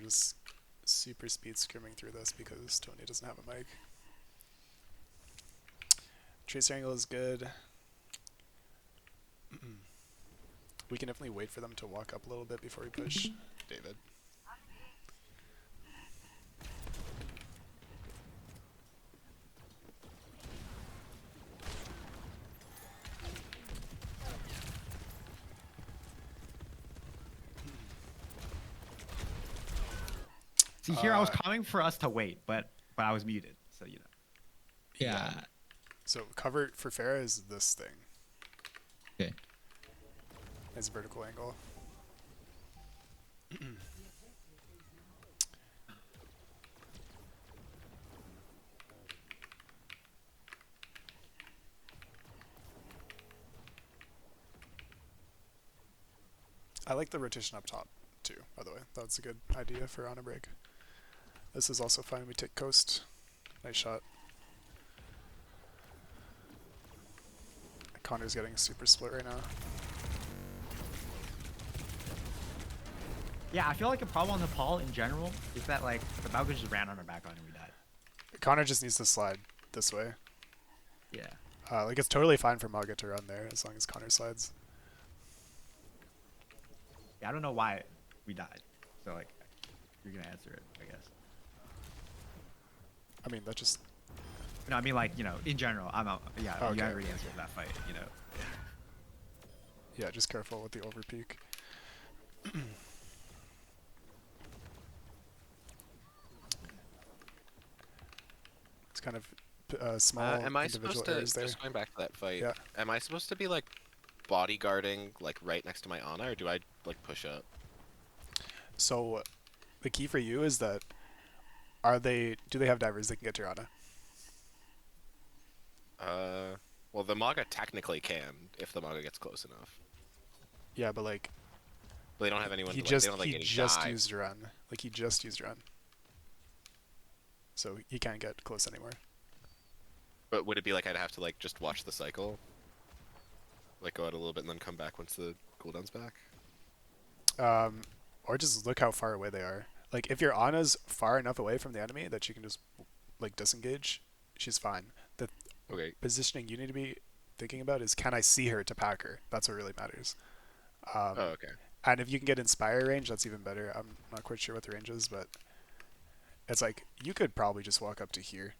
just super speed screaming through this because Tony doesn't have a mic. Tracer angle is good. We can definitely wait for them to walk up a little bit before we push David. See, here I was coming for us to wait, but I was muted, so you know. Yeah. So cover for Farah is this thing. Okay. It's vertical angle. I like the rotation up top too, by the way. That's a good idea for on a break. This is also fine. We take coast. Nice shot. Connor's getting super split right now. Yeah, I feel like a problem on Nepal in general is that like the Mauga just ran on our back line and we died. Connor just needs to slide this way. Yeah. Like it's totally fine for Maga to run there as long as Connor slides. Yeah, I don't know why we died. So like, you're gonna answer it, I guess. I mean, that just... No, I mean like, you know, in general, I'm out. Yeah, Okay. you already answered that fight, you know. Yeah, just careful with the overpeak. It's kind of small am I individual supposed to, errors there. just going back to that fight, Yeah. am I supposed to be like bodyguarding like right next to my Ana, or do I like push up? So the key for you is that do they have divers that can get to your Ana? Well, the Maga technically can if the Maga gets close enough. Yeah, but like But they don't have anyone. he To, just they don't have, like, he any just dive. used run. Like he just used run. So he can't get close anymore. But would it be like I'd have to like just watch the cycle, like go out a little bit and then come back once the cooldown's back? Or just look how far away they are. Like if your Ana's far enough away from the enemy that she can just like disengage, she's fine. The Okay. positioning you need to be thinking about is, can I see her to pack her? That's what really matters. Oh, okay. And if you can get Inspire range, that's even better. I'm not quite sure what the range is, but it's like you could probably just walk up to here,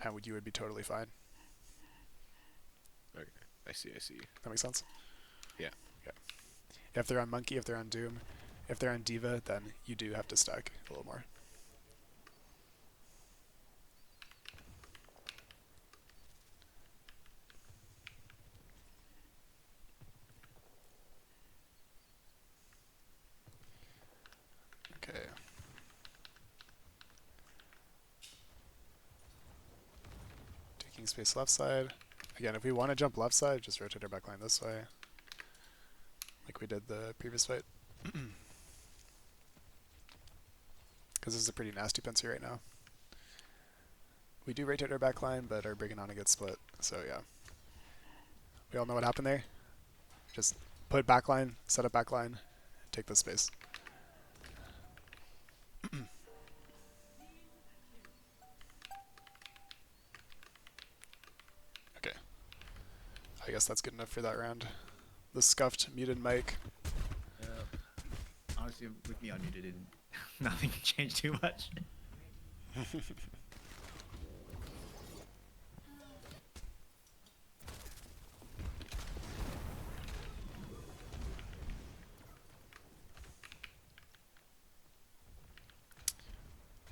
and you would be totally fine. Okay. I see. I see. That makes sense? Yeah. Yeah. If they're on Monkey, if they're on Doom, if they're on Diva, then you do have to stack a little more. Okay. Taking space left side. Again, if we want to jump left side, just rotate our backline this way. Like we did the previous fight. Because this is a pretty nasty Pensy right now. We do rotate our backline, but our Brigand Ana gets split. So yeah. We all know what happened there. Just put backline, set up backline, take the space. Okay. I guess that's good enough for that round. The scuffed muted mic. Honestly, with me unmuted, nothing can change too much.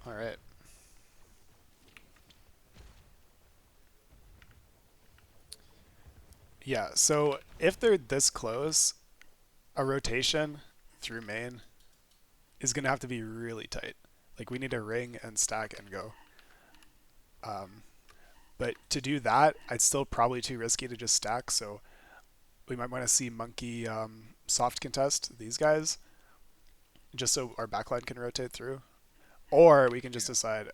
All right. Yeah, so if they're this close, a rotation through main is going to have to be really tight. Like we need to ring and stack and go. But to do that, it's still probably too risky to just stack, so we might want to see Monkey soft contest these guys, just so our backline can rotate through. Or we can just decide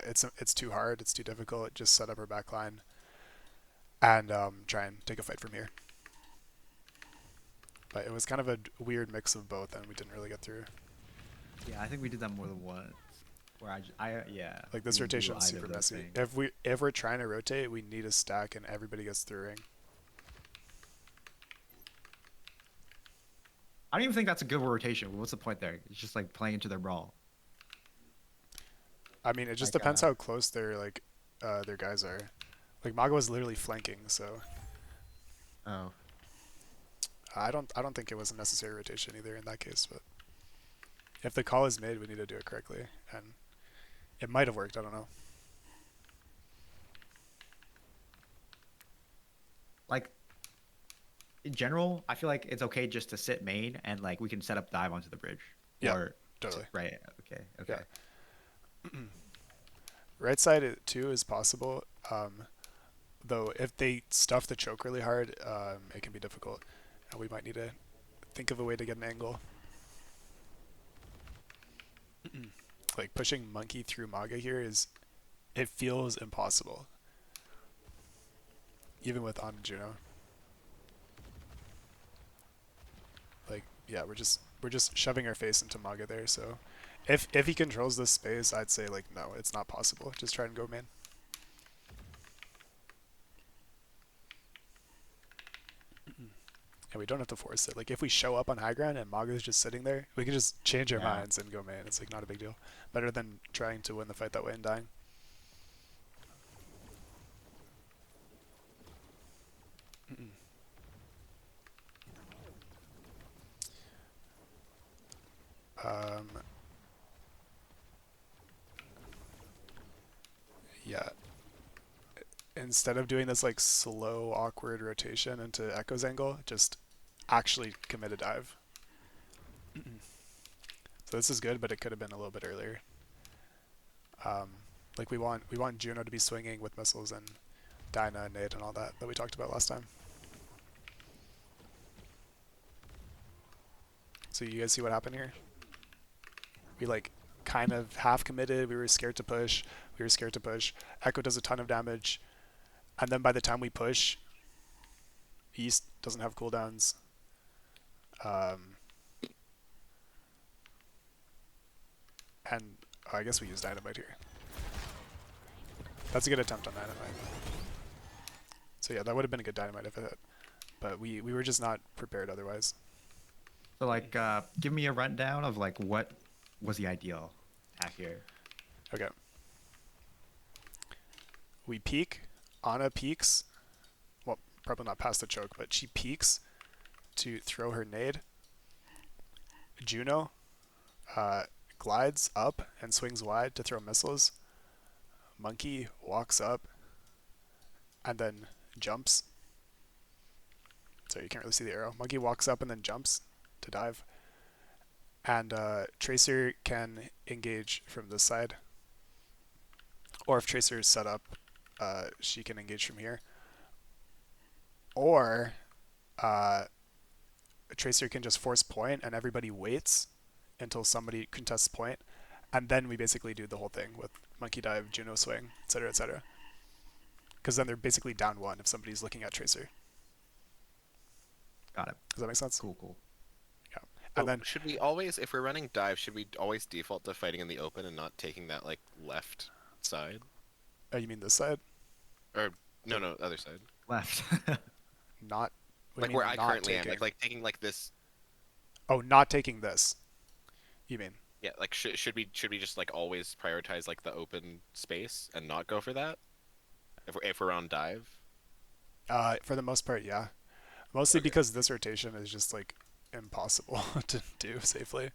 it's too hard, it's too difficult, just set up our backline and try and take a fight from here. But it was kind of a weird mix of both, and we didn't really get through. Yeah, I think we did that more than once. Where yeah. Like this we didn't do rotation is either super of those messy. things. If we're trying to rotate, we need a stack and everybody gets through ring. I don't even think that's a good rotation. What's the point there? It's just like playing into their brawl. I mean, it just Like, depends how close their guys are. Like Maga was literally flanking, so oh, I don't think it was a necessary rotation either in that case. But if the call is made, we need to do it correctly, and it might have worked. I don't know. like in general, I feel like it's okay just to sit main and like we can set up dive onto the bridge. Yeah, Or, totally. right. Okay. Okay. Yeah. Right side too is possible. Though if they stuff the choke really hard, it can be difficult, and we might need to think of a way to get an angle. Like pushing Monkey through Maga here it feels impossible, even with on Juno. Like yeah, we're just shoving our face into Maga there. So if he controls this space, I'd say like no, it's not possible. Just try and go main. And we don't have to force it. Like if we show up on high ground and Maga's just sitting there, we can just change our Yeah. minds and go main. It's like not a big deal. Better than trying to win the fight that way and dying. Um, yeah. Instead of doing this like slow, awkward rotation into Echo's angle, just actually commit a dive. So this is good, but it could have been a little bit earlier. Like we want Juno to be swinging with missiles and Dyna and Nate and all that we talked about last time. So you guys see what happened here? We like kind of half committed. We were scared to push. Echo does a ton of damage. And then by the time we push, East doesn't have cooldowns. And I guess we use Dynamite here. That's a good attempt on Dynamite. So yeah, that would have been a good Dynamite if it hit. But we were just not prepared otherwise. So like, give me a rundown of like what was the ideal attack here. Okay. We peek. Ana peeks. Well, probably not past the choke, but she peeks to throw her nade. Juno glides up and swings wide to throw missiles. Monkey walks up and then jumps. So you can't really see the arrow. Monkey walks up and then jumps to dive. And Tracer can engage from this side. Or if Tracer is set up, she can engage from here. Or Tracer can just force point and everybody waits until somebody contests point, and then we basically do the whole thing with Monkey Dive, Juno Swing, etc., etc. Because then they're basically down one if somebody's looking at Tracer. Got it. Does that make sense? Cool. Yeah. And then should we always, if we're running dive, should we always default to fighting in the open and not taking that like left side? you mean this side? Or no, other side. Left. Not what do Like you where mean I not currently am, taking? like taking like this. Oh, not taking this. You mean? Yeah, like should we just like always prioritize like the open space and not go for that? If we're on dive. For the most part, yeah. Mostly Okay. because this rotation is just like impossible to do safely.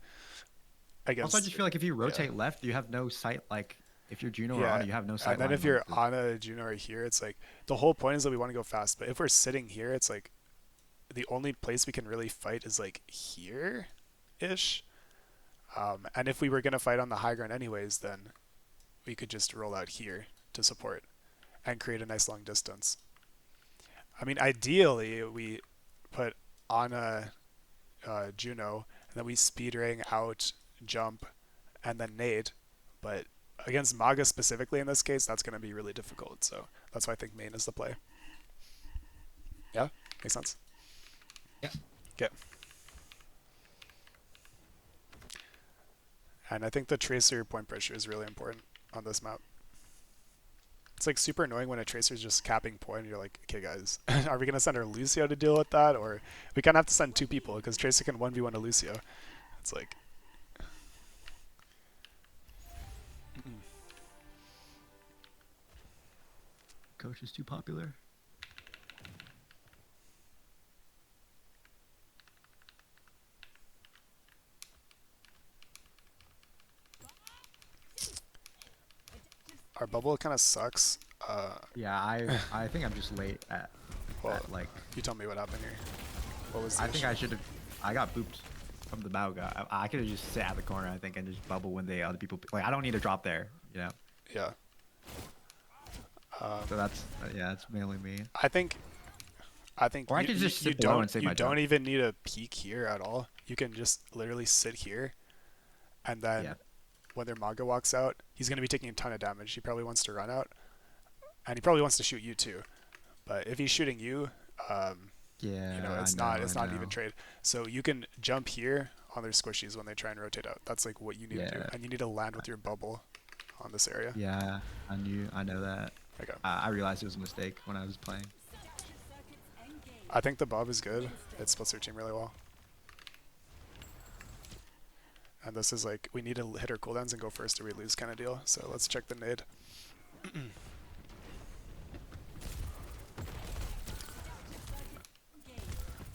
Also, I just feel like if you rotate left, you have no sight. Like if you're Juno or Ana, you have no sight. And then line if you're on Ana, Juno, or here, it's like the whole point is that we want to go fast. But if we're sitting here, it's like the only place we can really fight is like here-ish. And if we were gonna fight on the high ground anyways, then we could just roll out here to support and create a nice long distance. I mean, ideally we put Ana, Juno, and then we speed ring out, jump, and then nade. But against Maga specifically in this case, that's going to be really difficult. So that's why I think main is the play. Yeah, makes sense. Yeah. Okay. And I think the Tracer point pressure is really important on this map. It's like super annoying when a Tracer's just capping point and you're like, okay guys, are we going to send our Lucio to deal with that? Or we kind of have to send 2 people because Tracer can 1v1 a Lucio. It's like... Coach is too popular. Our bubble kind of sucks. Yeah, I think I'm just late at, Well, like. you tell me what happened here. What was the I think issue? I should have. I got booped from the Mauga. I could have just sat at the corner, I think, and just bubble when the other people. Like, I don't need to drop there, you know. Yeah. So that's yeah, that's mainly me. I think Or I you, could just you sit below don't and save you my don't jump. even need a peek here at all. You can just literally sit here, and then Yeah. when their Maga walks out, he's gonna be taking a ton of damage. He probably wants to run out, and he probably wants to shoot you too. But if he's shooting you, Yeah. you know it's not an even trade. So you can jump here on their squishies when they try and rotate out. That's like what you need to do, Yeah. and you need to land with your bubble on this area. Yeah, I know that. Okay. I realized it was a mistake when I was playing. I think the Bob is good. It splits their team really well. And this is like, we need to hit our cooldowns and go first or we lose kind of deal. So let's check the nade.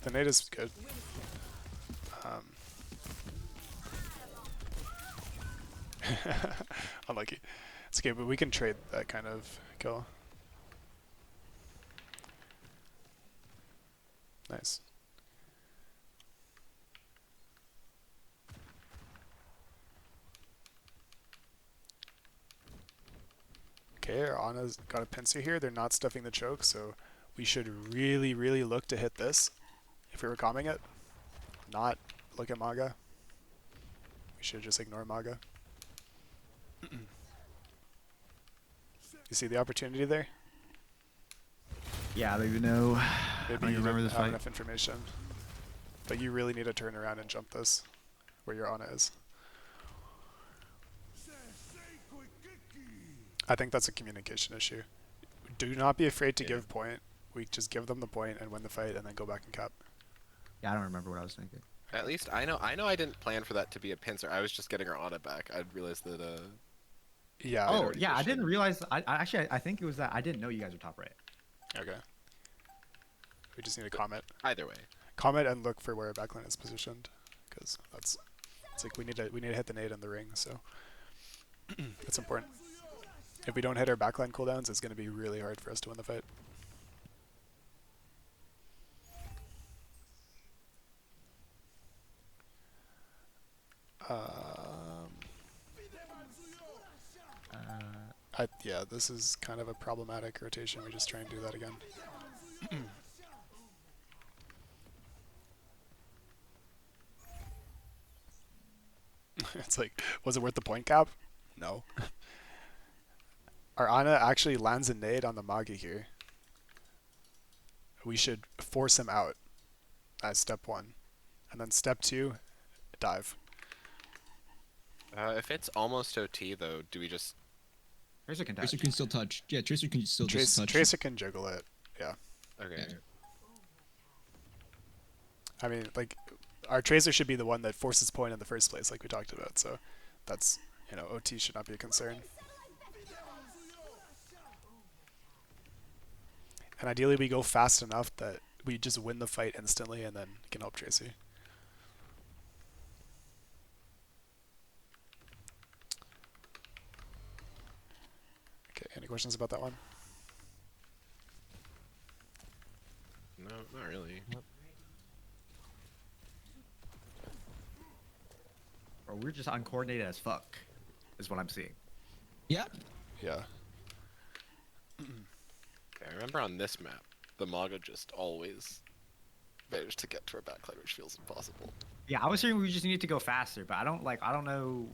The nade is good. Unlucky. It's okay, but we can trade that kind of kill. Nice. Okay, our Ana's got a pincer here. They're not stuffing the choke, so we should really, really look to hit this if we were calming it. Not look at Maga. We should just ignore Maga. You see the opportunity there? Yeah, I don't even know. Maybe I you don't remember don't this have fight. enough information. But you really need to turn around and jump this where your Ana is. I think that's a communication issue. Do not be afraid to give point. We just give them the point and win the fight and then go back and cap. Yeah, I don't remember what I was thinking. At least I know I didn't plan for that to be a pincer. I was just getting her on it back. I realized that Yeah. Oh, already yeah, I pushed didn't in. realize. I think it was that I didn't know you guys were top right. Okay. We just need to comment. either way. Comment and look for where our backline is positioned, because it's like we need to hit the nade in the ring, so it's important. If we don't hit our backline cooldowns, it's going to be really hard for us to win the fight. Yeah, this is kind of a problematic rotation. We just try and do that again. It's like, was it worth the point cap? No. Our Ana actually lands a nade on the Magi here. We should force him out as step 1. And then step 2, dive. If it's almost OT though, do we just? Tracer can touch. Tracer can still touch. Yeah, Tracer can still just touch. Tracer can jiggle it. Yeah. Okay. Yeah. I mean, like, our Tracer should be the one that forces point in the first place, like we talked about. So that's, you know, OT should not be a concern. And ideally we go fast enough that we just win the fight instantly and then can help Tracy. Okay, any questions about that one? No, not really. Or we're just uncoordinated as fuck, is what I'm seeing. Yeah. Yeah. I remember on this map, the Maga just always managed to get to our backline, which feels impossible. Yeah, I was hearing we just need to go faster, but I don't know.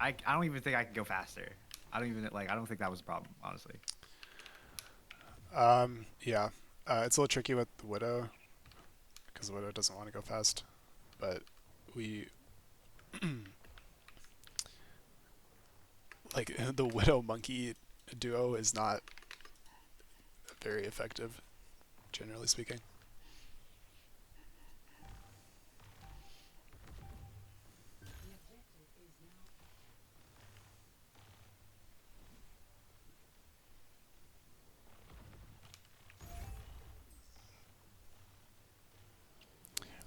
I don't even think I can go faster. I don't think that was a problem, honestly. Yeah. It's a little tricky with the Widow, because the Widow doesn't want to go fast. But we like the Widow Monkey duo is not very effective, generally speaking.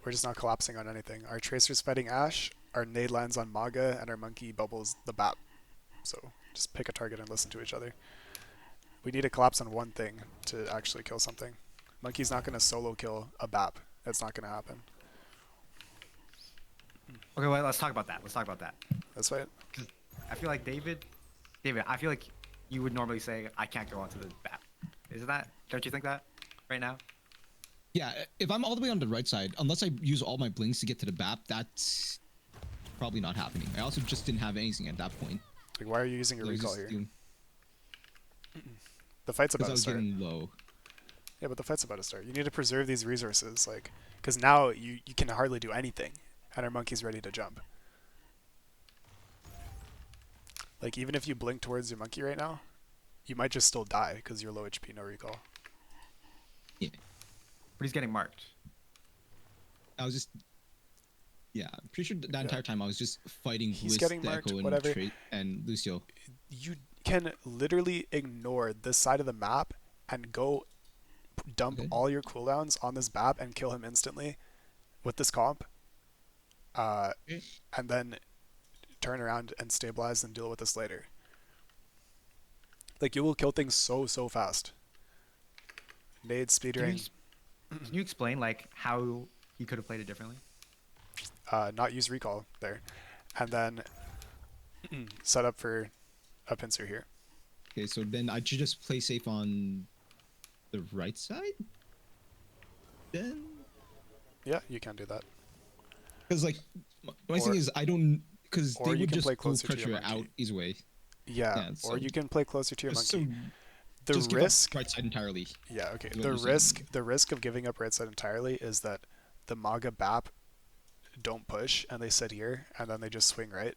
We're just not collapsing on anything. Our Tracer's fighting Ashe, our Nade lands on Maga, and our Monkey bubbles the BAP. So just pick a target and listen to each other. We need to collapse on one thing to actually kill something. Monkey's not going to solo kill a BAP. That's not going to happen. Okay, well, let's talk about that. Let's talk about that. That's right. I feel like David, I feel like you would normally say, I can't go onto the BAP. Isn't that, don't you think that right now? Yeah, if I'm all the way on the right side, unless I use all my blinks to get to the BAP, that's probably not happening. I also just didn't have anything at that point. Like, why are you using your So I was recall just here? doing- The fight's about Because I to was start. getting low. Yeah, but the fight's about to start. You need to preserve these resources, like, because now you can hardly do anything, and our Monkey's ready to jump. Like, even if you blink towards your Monkey right now, you might just still die because you're low HP, no recall. Yeah. But he's getting marked. I was just... Yeah, I'm pretty sure that entire time I was just fighting He's with getting the marked, Echo whatever. and Lucio. You can literally ignore this side of the map and go dump Okay. all your cooldowns on this BAP and kill him instantly with this comp, and then turn around and stabilize and deal with this later. Like, you will kill things so fast. Nade, speedering, Can you explain, like, how he could have played it differently? not use recall there, and then set up for a pincer here. Okay, so then I should just play safe on the right side? Then? Yeah, you can do that. Because, like, my Or- thing is, I don't... Because or they you would can just play go closer to your pressure monkey. out either way. Yeah, Yeah, or so- you can play closer to your Just monkey. So The just give up risk, right side entirely. yeah, okay. is what The you're saying. risk of giving up right side entirely is that the Maga BAP don't push and they sit here and then they just swing right.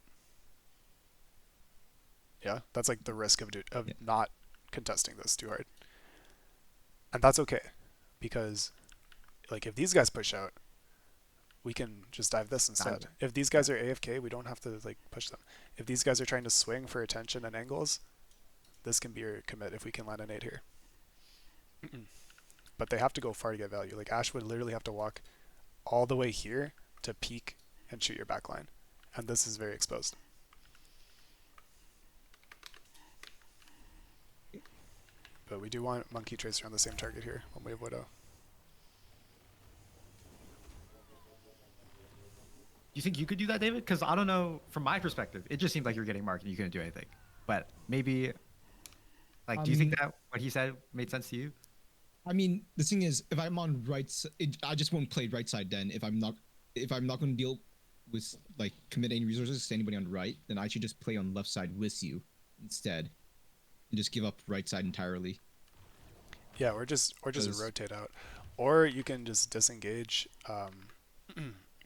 Yeah, that's like the risk of Yeah. not contesting this too hard, and that's okay, because like if these guys push out, we can just dive this instead. If these guys are AFK, we don't have to like push them. If these guys are trying to swing for attention and angles, this can be your commit if we can land an 8 here. But they have to go far to get value. Like Ashe would literally have to walk all the way here to peek and shoot your backline, and this is very exposed. But we do want Monkey Tracer on the same target here when we have Widow. You think you could do that, David? Because I don't know, from my perspective, it just seemed like you were getting marked and you couldn't do anything. But maybe, like, do you think that what he said made sense to you? I mean, the thing is, if I'm on right side, I just won't play right side then. If I'm not going to deal with, like, commit any resources to anybody on the right, then I should just play on left side with you instead. And just give up right side entirely. Yeah, or just rotate out, or you can just disengage.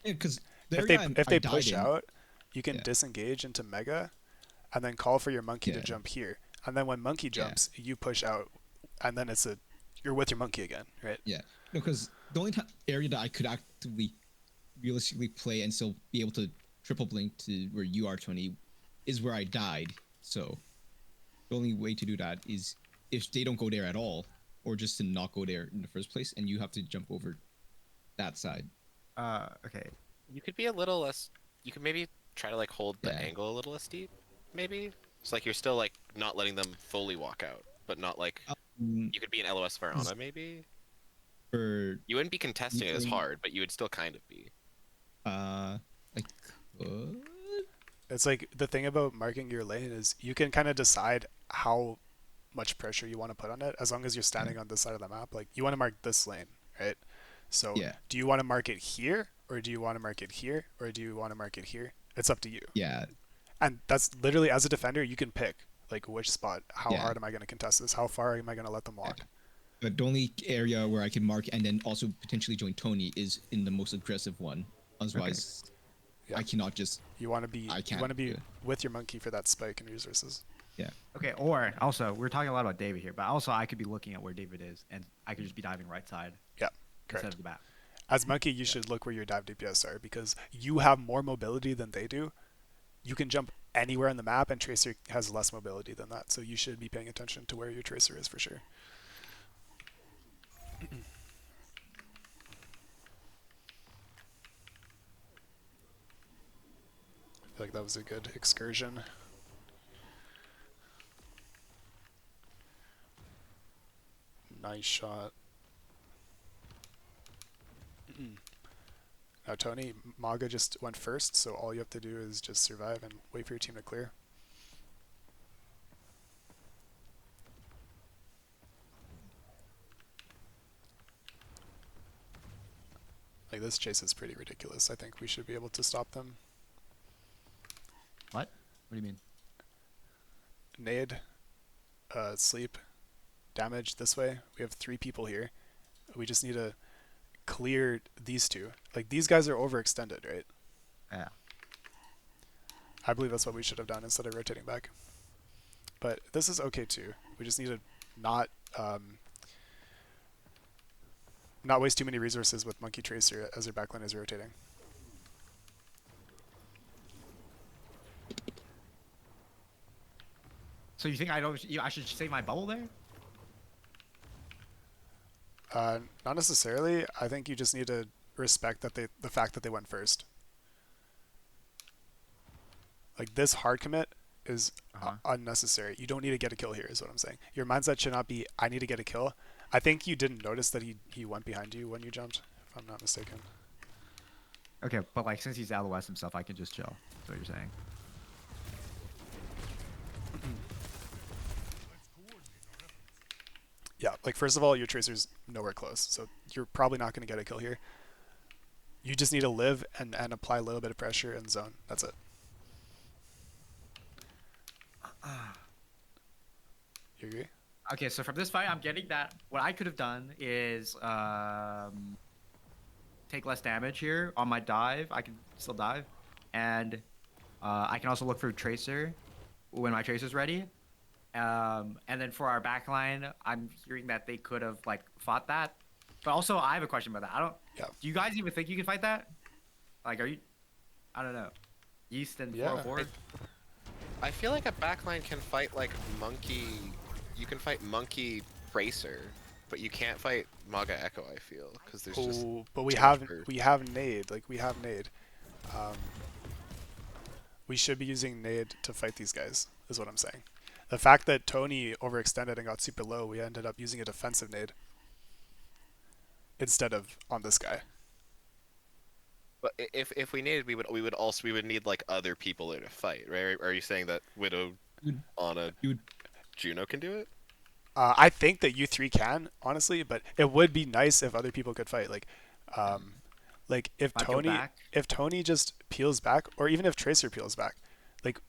Because If they push out, you can Yeah. disengage into Mega, and then call for your Monkey to Yeah. jump here. And then when Monkey jumps, you push out, and then you're with your Monkey again, right? Yeah. No, because the only area that I could actively, realistically play and still be able to triple blink to where you are, Tony, is where I died. So the only way to do that is if they don't go there at all, or just to not go there in the first place, and you have to jump over that side. Okay. You could be a little less. You could maybe try to like hold the Yeah. angle a little less deep, maybe. It's like you're still like not letting them fully walk out, but not like you could be an LOS Verona maybe. For You wouldn't be contesting it as Going- hard, but you would still kind of be. I could. It's like the thing about marking your lane is you can kind of decide how much pressure you want to put on it as long as you're standing on this side of the map. Like you want to mark this lane, right? So Yeah. do you want to mark it here, or do you want to mark it here, or do you want to mark it here? It's up to you. Yeah. And that's literally, as a defender, you can pick like which spot. How Yeah. hard am I going to contest this? How far am I going to let them walk? But the only area where I can mark and then also potentially join Tony is in the most aggressive one. Otherwise, Yeah. I cannot just. You want to be I you can't. want to be Yeah. with your monkey for that spike in resources. Yeah. Okay, or also we're talking a lot about David here, but also I could be looking at where David is, and I could just be diving right side Yeah, instead correct. of the back. As monkey, you should look where your dive DPS are because you have more mobility than they do. You can jump anywhere on the map, and Tracer has less mobility than that. So you should be paying attention to where your Tracer is for sure. I feel like that was a good excursion. Nice shot. Now, Tony, Maga just went first, so all you have to do is just survive and wait for your team to clear. Like, this chase is pretty ridiculous. I think we should be able to stop them. What? What do you mean? Nade, sleep, damage this way. We have 3 people here. We just need to clear these 2. Like, these guys are overextended, right? Yeah. I believe that's what we should have done instead of rotating back. But this is okay too. We just need to not not waste too many resources with Monkey Tracer as their backline is rotating. So you think I should save my bubble there? Not necessarily. I think you just need to respect that the fact that they went first. Like, this hard commit is unnecessary. You don't need to get a kill here, is what I'm saying. Your mindset should not be, I need to get a kill. I think you didn't notice that he went behind you when you jumped, if I'm not mistaken. Okay, but like since he's out of the west himself, I can just chill. That's what you're saying. Yeah, like, first of all, your Tracer's nowhere close, so you're probably not going to get a kill here. You just need to live and apply a little bit of pressure and zone. That's it. You agree? Okay, so from this fight, I'm getting that what I could have done is take less damage here on my dive. I can still dive, and I can also look for Tracer when my Tracer's ready. And then for our backline, I'm hearing that they could have like fought that, but also I have a question about that. Yeah. Do you guys even think you can fight that? Like, are you? I don't know. Yeast and 404. I feel like a backline can fight like Monkey. You can fight Monkey Tracer, but you can't fight Maga Echo. I feel because there's just. But we too have much burst. we have Nade. Like, we have Nade. We should be using Nade to fight these guys, is what I'm saying. The fact that Tony overextended and got super low, we ended up using a defensive Nade instead of on this guy. But if we needed, we would need like other people there to fight, right? Are you saying that Widow, Ana, Juno can do it? I think that you 3 can, honestly, but it would be nice if other people could fight. Like if Tony just peels back, or even if Tracer peels back, like,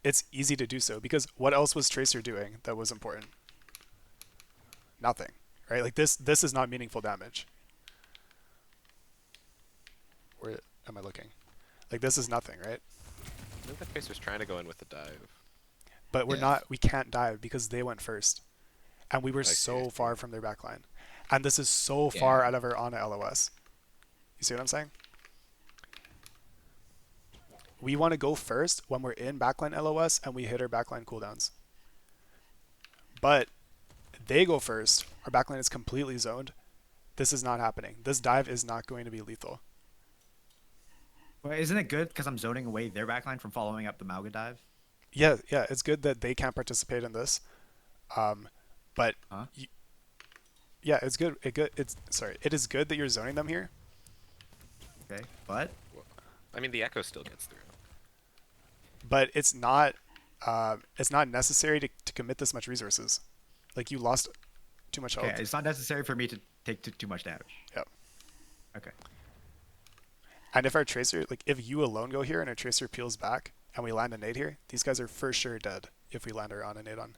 it's easy to do so, because what else was Tracer doing that was important? Nothing, right? Like, this is not meaningful damage. Where am I looking? Like, this is nothing, right? I think the Tracer's trying to go in with the dive. But we can't dive because they went first. And we were I see. so far from their backline. And this is so far out of our Ana LOS. You see what I'm saying? We want to go first when we're in backline LOS and we hit our backline cooldowns. But they go first. Our backline is completely zoned. This is not happening. This dive is not going to be lethal. Well, isn't it good because I'm zoning away their backline from following up the Mauga dive? Yeah, it's good that they can't participate in this. But yeah, it's good. It is good that you're zoning them here. Okay, but I mean, the Echo still gets through. But it's not necessary to commit this much resources. Like, you lost too much health. okay, it's not necessary for me to take too much damage. Yep. Okay. And if our Tracer, like, if you alone go here and our Tracer peels back and we land a nade here, these guys are for sure dead if we land our on a nade on.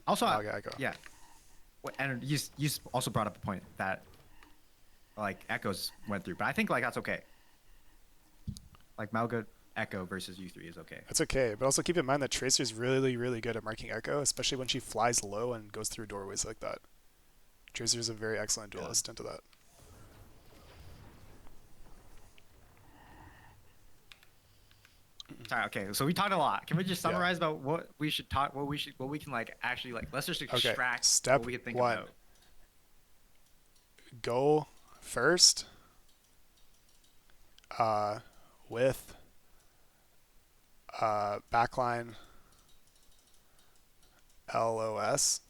Also, Echo. yeah. And you also brought up a point that like Echoes went through, but I think like that's okay. Like Malga Echo versus U3 is okay. That's okay, but also keep in mind that Tracer's really, really good at marking Echo, especially when she flies low and goes through doorways like that. Tracer's a very excellent Yeah. duelist into that. Sorry, okay, so we talked a lot. Can we just Yeah. summarize about what we should talk, what we can like actually like? Let's just Okay, extract step what we can think one. about. Go first with backline LOS.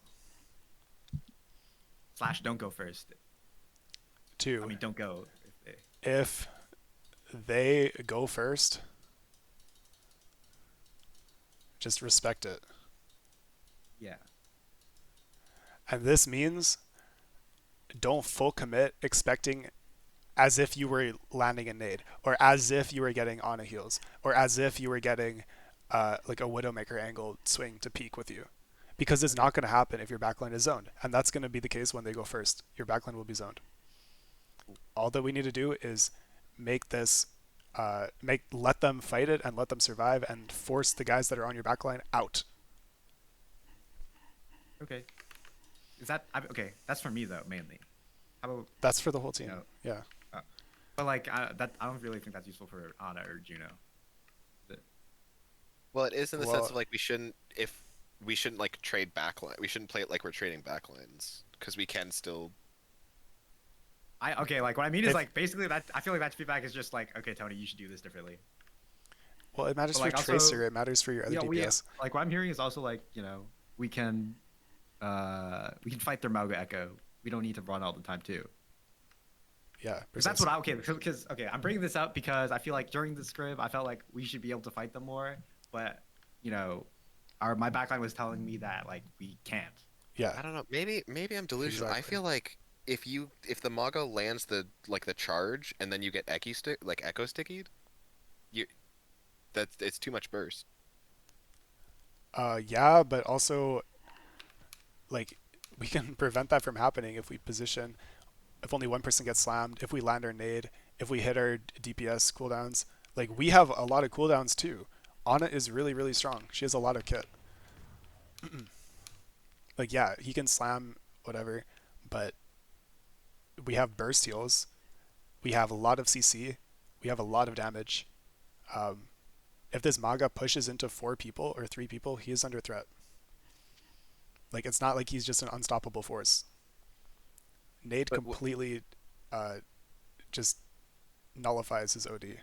Slash, don't go first. I 2. mean, don't go. If they go first, just respect it. Yeah. And this means don't full commit expecting as if you were landing a nade, or as if you were getting on a heals, or as if you were getting like a Widowmaker angle swing to peak with you. Because it's not going to happen if your backline is zoned. And that's going to be the case when they go first. Your backline will be zoned. All that we need to do is make this, let them fight it and let them survive and force the guys that are on your backline out. Okay. Is that okay? That's for me though, mainly. How about That's for the whole team. you know, Yeah. but like that, I don't really think that's useful for Ana or Juno. Well, it is in the Well, sense of like we shouldn't like trade backline. We shouldn't play it like we're trading backlines because we can still. Okay, like what I mean is If- like basically that I feel like that feedback is just like, okay, Tony, you should do this differently. Well, it matters But for like also, Tracer. It matters for your other yeah, DPS. like what I'm hearing is also like we can fight their Mauga Echo. We don't need to run all the time too. Yeah. Because that's what I because okay, I'm bringing this up because I feel like during the script I felt like we should be able to fight them more, but my backline was telling me that like we can't. Yeah. I don't know. Maybe I'm delusional. I Exactly. feel like if the Maga lands the charge and then you get echo stickied, you it's too much burst. Yeah, but also like we can prevent that from happening if we position. If only one person gets slammed, if we land our nade, if we hit our DPS cooldowns, like we have a lot of cooldowns too. Ana is really, really strong. She has a lot of kit. Like yeah, he can slam whatever, but we have burst heals. We have a lot of CC. We have a lot of damage. Um, if this Maga pushes into 4 people or 3 people, he is under threat. Like it's not like he's just an unstoppable force. Nade But completely uh, just nullifies his OD.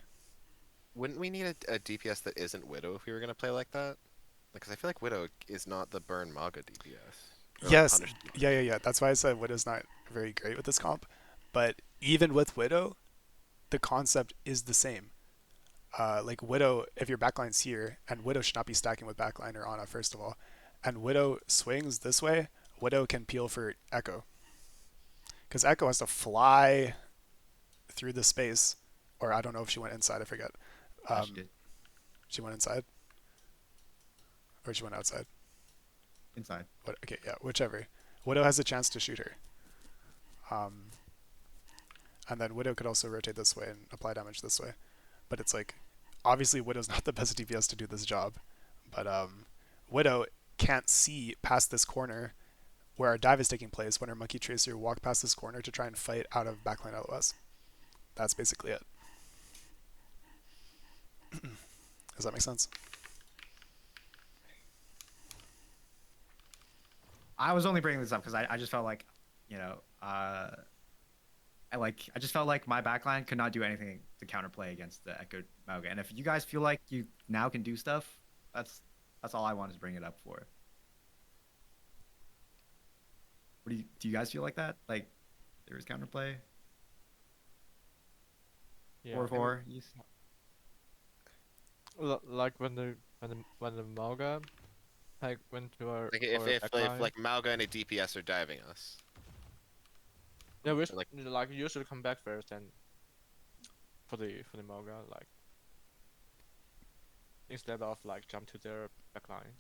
wouldn't we need a DPS that isn't Widow if we were gonna play like that? Because I feel like Widow is not the burn Maga DPS. Or, like, Yes, punish DPS. yeah. That's why I said Widow's not very great with this comp. But even with Widow, the concept is the same. Like Widow, if your backline's here, and Widow should not be stacking with backline or Ana, first of all, and Widow swings this way, Widow can peel for Echo. Because Echo has to fly through the space, or I don't know if she went inside, I forget. She did. She went inside? Or she went outside? Inside. What? Okay, yeah, whichever. Widow has a chance to shoot her. And then Widow could also rotate this way and apply damage this way. But it's like, obviously Widow's not the best DPS to do this job. But Widow can't see past this corner where our dive is taking place when our Monkey Tracer walk past this corner to try and fight out of backline LOS. That's basically it. Does that make sense? I was only bringing this up because I just felt like, I just felt like my backline could not do anything to counterplay against the Echo Mauga. And if you guys feel like you now can do stuff, that's all I wanted to bring it up for. Do you guys feel like that? Like there was counterplay? Yeah. 4-4. Like when the Mauga like went to our Like our if backline. like Mauga and a DPS are diving us. Yeah, we should, like- like you should come back first and for the Mauga like instead of like jump to their backline.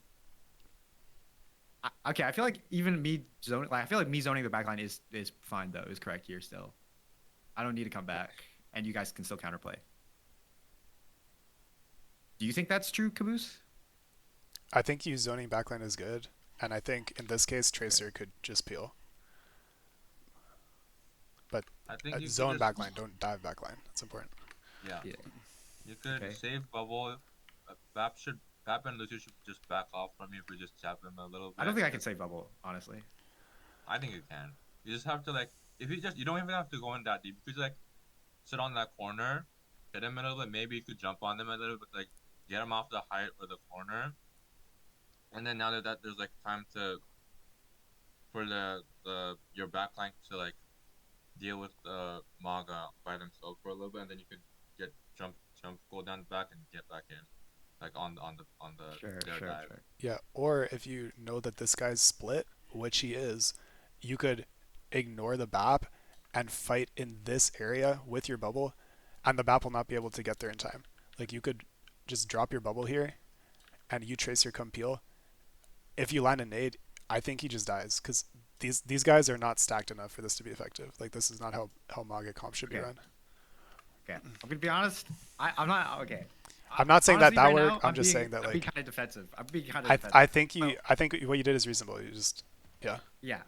Okay, I feel like even me zoning, like I feel like me zoning the backline is fine though, is correct here still. I don't need to come back, and you guys can still counterplay. Do you think that's true, Caboose? I think you zoning backline is good, and I think in this case Tracer could just peel. But I think you could zone just backline, don't dive backline. That's important. yeah. Yeah. You could Okay. save bubble. Bap and Lucio should just back off from you if we just tap them a little bit. I don't think I can save bubble, honestly. I think you can. You just have to like if you don't even have to go in that deep. You could just like sit on that corner, hit him a little bit. Maybe you could jump on them a little bit, like get him off the height or the corner. And then now that there's like time for the your backline to like deal with the Maga by themselves for a little bit, and then you could get jump, go down back and get back in, like on the Sure, their sure, dive. sure. Yeah, or if you know that this guy's split, which he is, you could ignore the BAP and fight in this area with your bubble, and the BAP will not be able to get there in time. Like you could just drop your bubble here, and you trace your come peel. If you land a nade, I think he just dies because these guys are not stacked enough for this to be effective. Like this is not how Maga comp should be Okay. run. Okay, I'm gonna be honest. I'm not okay. I'm not saying Honestly, that right work. now, I'm just being, saying that I'm being like kind of defensive. I'm being kind of I defensive. I think you Well, I think what you did is reasonable. You just yeah. Yeah,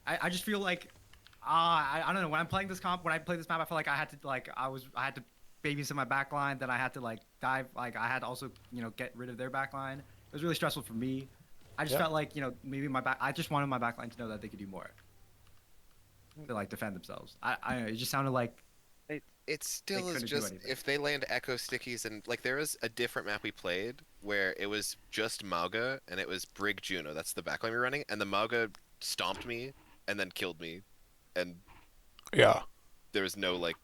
I just feel like I don't know when I'm playing this comp when I play this map I feel like I had to babysit my backline, then I had to like dive, like I had to also get rid of their backline. It was really stressful for me. I just Yeah. felt like maybe I just wanted my backline to know that they could do more to like defend themselves. I don't know, it just sounded like It still is couldn't do just anything. if they land echo stickies and like there was a different map we played where it was just Mauga and it was Brig Juno. That's the backline we were running, and the Mauga stomped me and then killed me, and Yeah. there was no like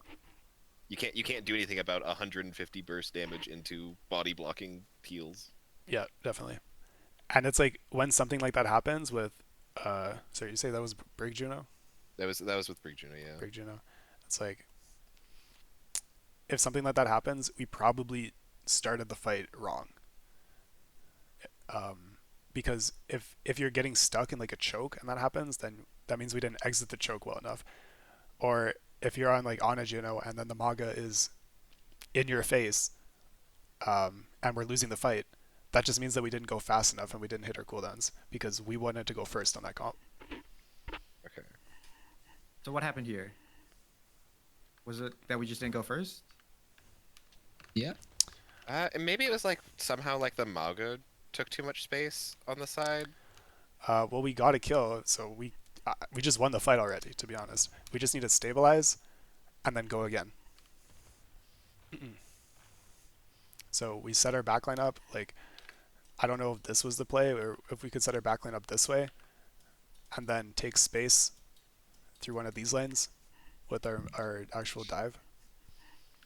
you can't do anything about 150 burst damage into body blocking heals. Yeah, definitely. And it's like when something like that happens with so you say that was Brig Juno? That was with Brig Juno, yeah. Brig Juno. It's like if something like that happens, we probably started the fight wrong. Because if you're getting stuck in like a choke and that happens, then that means we didn't exit the choke well enough. Or if you're on like on a Juno and then the Maga is in your face, and we're losing the fight, that just means that we didn't go fast enough and we didn't hit our cooldowns because we wanted to go first on that comp. Okay. So what happened here? Was it that we just didn't go first? Yeah. And maybe it was like somehow like the Mauga took too much space on the side. Well, we got a kill, so we just won the fight already. To be honest, we just need to stabilize and then go again. So we set our backline up like I don't know if this was the play or if we could set our backline up this way and then take space through one of these lanes with our actual dive.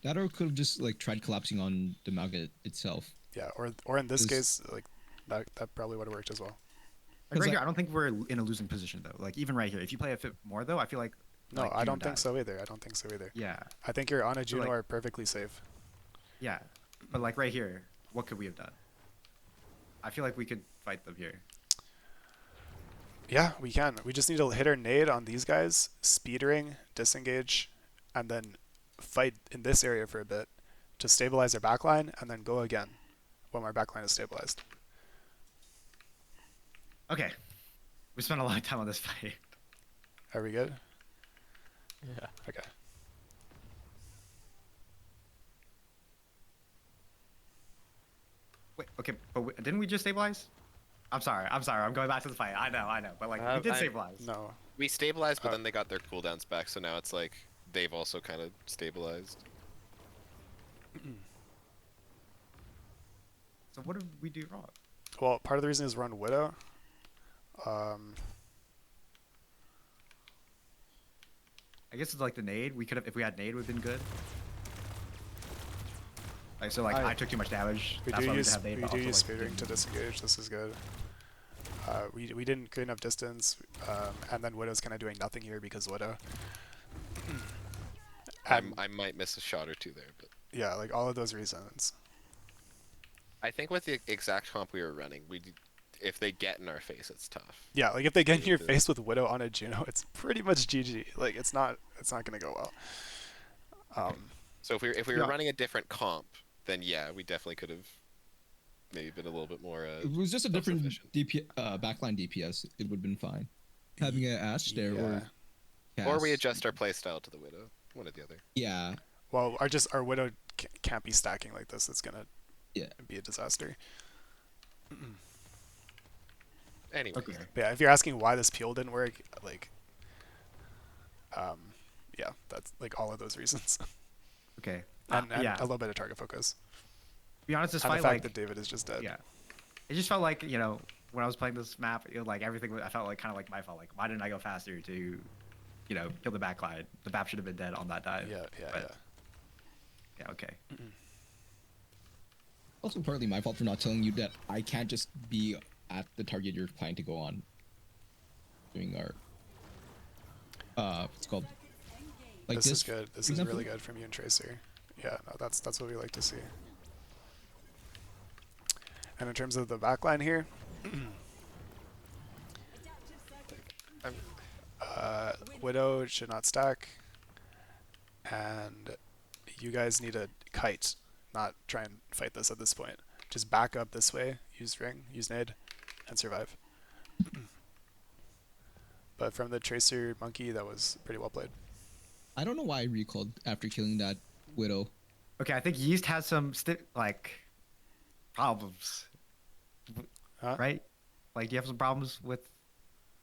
That or could have just like tried collapsing on the Maga itself. Yeah, or in this Is- case, like that probably would have worked as well. Like Cause right I- here, I don't think we're in a losing position though. Like even right here, if you play a fit more though, I feel like No, like, I Juno don't think dies. so either. I don't think so either. Yeah, I think your Ana Juno like- are perfectly safe. yeah, but like right here, what could we have done? I feel like we could fight them here. Yeah, we can. We just need to hit our nade on these guys, speed ring, disengage, and then fight in this area for a bit to stabilize our backline, and then go again when our backline is stabilized. Okay, we spent a lot of time on this fight. Are we good? Yeah. Okay. Wait, okay, but didn't we just stabilize? I'm sorry. I'm going back to the fight. I know, but like we did I- stabilize. No. We stabilized, but then they got their cooldowns back, so now it's like they've also kind of stabilized. So what did we do wrong? Well, part of the reason is we're on Widow. Um, I guess it's like the nade. We could have, if we had nade, would have been good. Like so, like I took too much damage. we That's do why use we didn't have nade. we but do also, use like, speed ring to didn't- disengage. This is good. We didn't create enough distance, and then Widow's kind of doing nothing here because Widow. And I might miss a shot or two there, but yeah, like all of those reasons. I think with the exact comp we were running, if they get in our face, it's tough. Yeah, like if they get in need your to- face with Widow on a Juno, it's pretty much GG. Like it's not gonna go well. So if we were Yeah. running a different comp, then yeah, we definitely could have maybe been a little bit more. If it was just a different self-sufficient. backline DPS, it would have been fine. Having an Ashe there or Or we Cass. adjust our playstyle to the Widow. One or the other. Yeah, Well, our Widow can't be stacking like this. It's gonna yeah. be a disaster. Anyway, Okay. But yeah, if you're asking why this peel didn't work, like, yeah, that's like all of those reasons, Okay. and Yeah. a little bit of target focus, To be honest, this and the fight fact like that David is just dead. yeah, it just felt like when I was playing this map, like everything I felt like kind of like my fault. Like why didn't I go faster to, kill the backline? The BAP should have been dead on that dive. Yeah, But, yeah. Okay. Also partly my fault for not telling you that I can't just be at the target you're planning to go on. Doing our what's it called? Like This is good. This for is example? really good from you and Tracer. Yeah, no, that's what we like to see. And in terms of the backline here, Widow should not stack, and you guys need a kite, not try and fight this at this point. Just back up this way, use ring, use nade, and survive. But from the Tracer Monkey, that was pretty well played. I don't know why I recalled after killing that Widow. Okay. I think Yeast has some problems. Huh? Right? Like, do you have some problems with?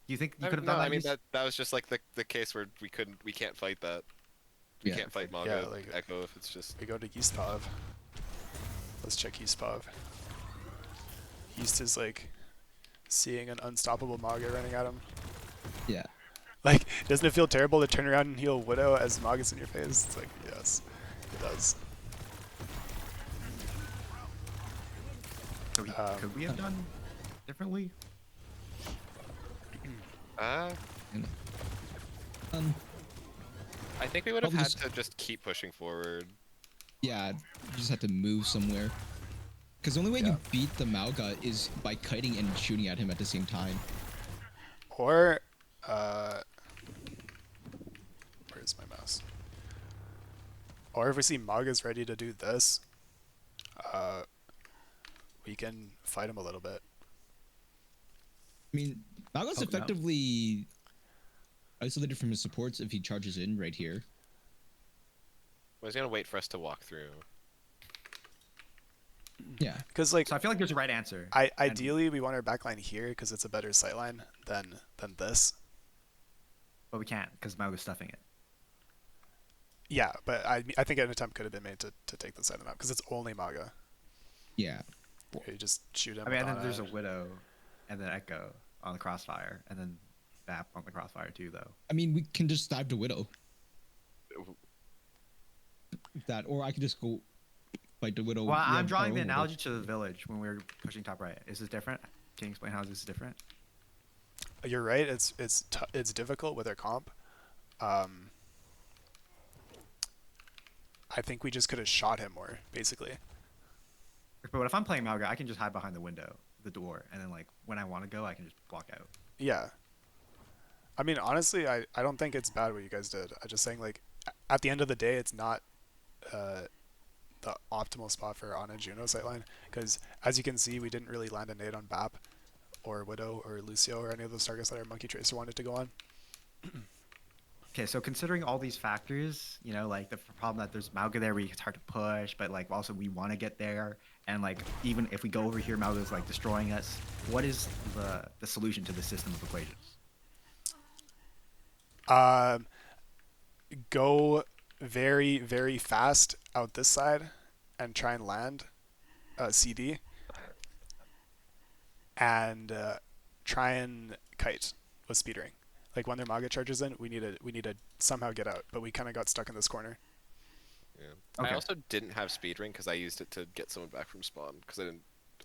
Do you think you could have no, done that? I mean Yeast? that was just like the case where we can't fight that. We Yeah. can't fight Maga Yeah, like- Echo if it's just. We go to Yeast Pav. Let's check Yeast Pav. Yeast is like seeing an unstoppable Maga running at him. Yeah. Like, doesn't it feel terrible to turn around and heal Widow as Maga's in your face? It's like, yes, it does. Could we have done differently? Uh, Um I think we would have Probably had just- to just keep pushing forward. yeah, you just have to move somewhere. Because the only way Yeah. you beat the Mauga is by kiting and shooting at him at the same time. Or, where's my mouse? Or if we see Maga's ready to do this, we can fight him a little bit. I mean, Mauga's Oh, no. effectively isolated from his supports if he charges in right here. Well, he's gonna wait for us to walk through. Yeah. Because, like, So I feel like there's a right answer. ideally we want our backline here because it's a better sightline than this. But we can't because Mauga's stuffing it. Yeah, but I think an attempt could have been made to take the side of the map because it's only Maga. Yeah. You just shoot him. I mean, and then with there's a Ana. Widow, and then Echo on the crossfire, and then BAP on the crossfire too, though. I mean, we can just dive the Widow. That, or I could just go fight the Widow. Well, We I'm have drawing our the own Widow. analogy to the village when we were pushing top right. Is this different? Can you explain how this is different? You're right. It's difficult with our comp. I think we just could have shot him more, basically. But if I'm playing Mauga, I can just hide behind the window, the door, and then like when I want to go, I can just walk out. Yeah. I mean, honestly, I don't think it's bad what you guys did. I'm just saying, like, at the end of the day, it's not the optimal spot for Ana Juno sightline because, as you can see, we didn't really land a nade on BAP or Widow or Lucio or any of those targets that our Monkey Tracer wanted to go on. Okay, so considering all these factors, like the problem that there's Mauga there, where it's hard to push, but like also we want to get there, and like even if we go over here, Mauga's like destroying us. What is the solution to the system of equations? Go very, very fast out this side and try and land CD and try and kite with speedering. Like when their Maga charges in, we need to somehow get out, but we kind of got stuck in this corner. Yeah. Okay. I also didn't have speed ring because I used it to get someone back from spawn because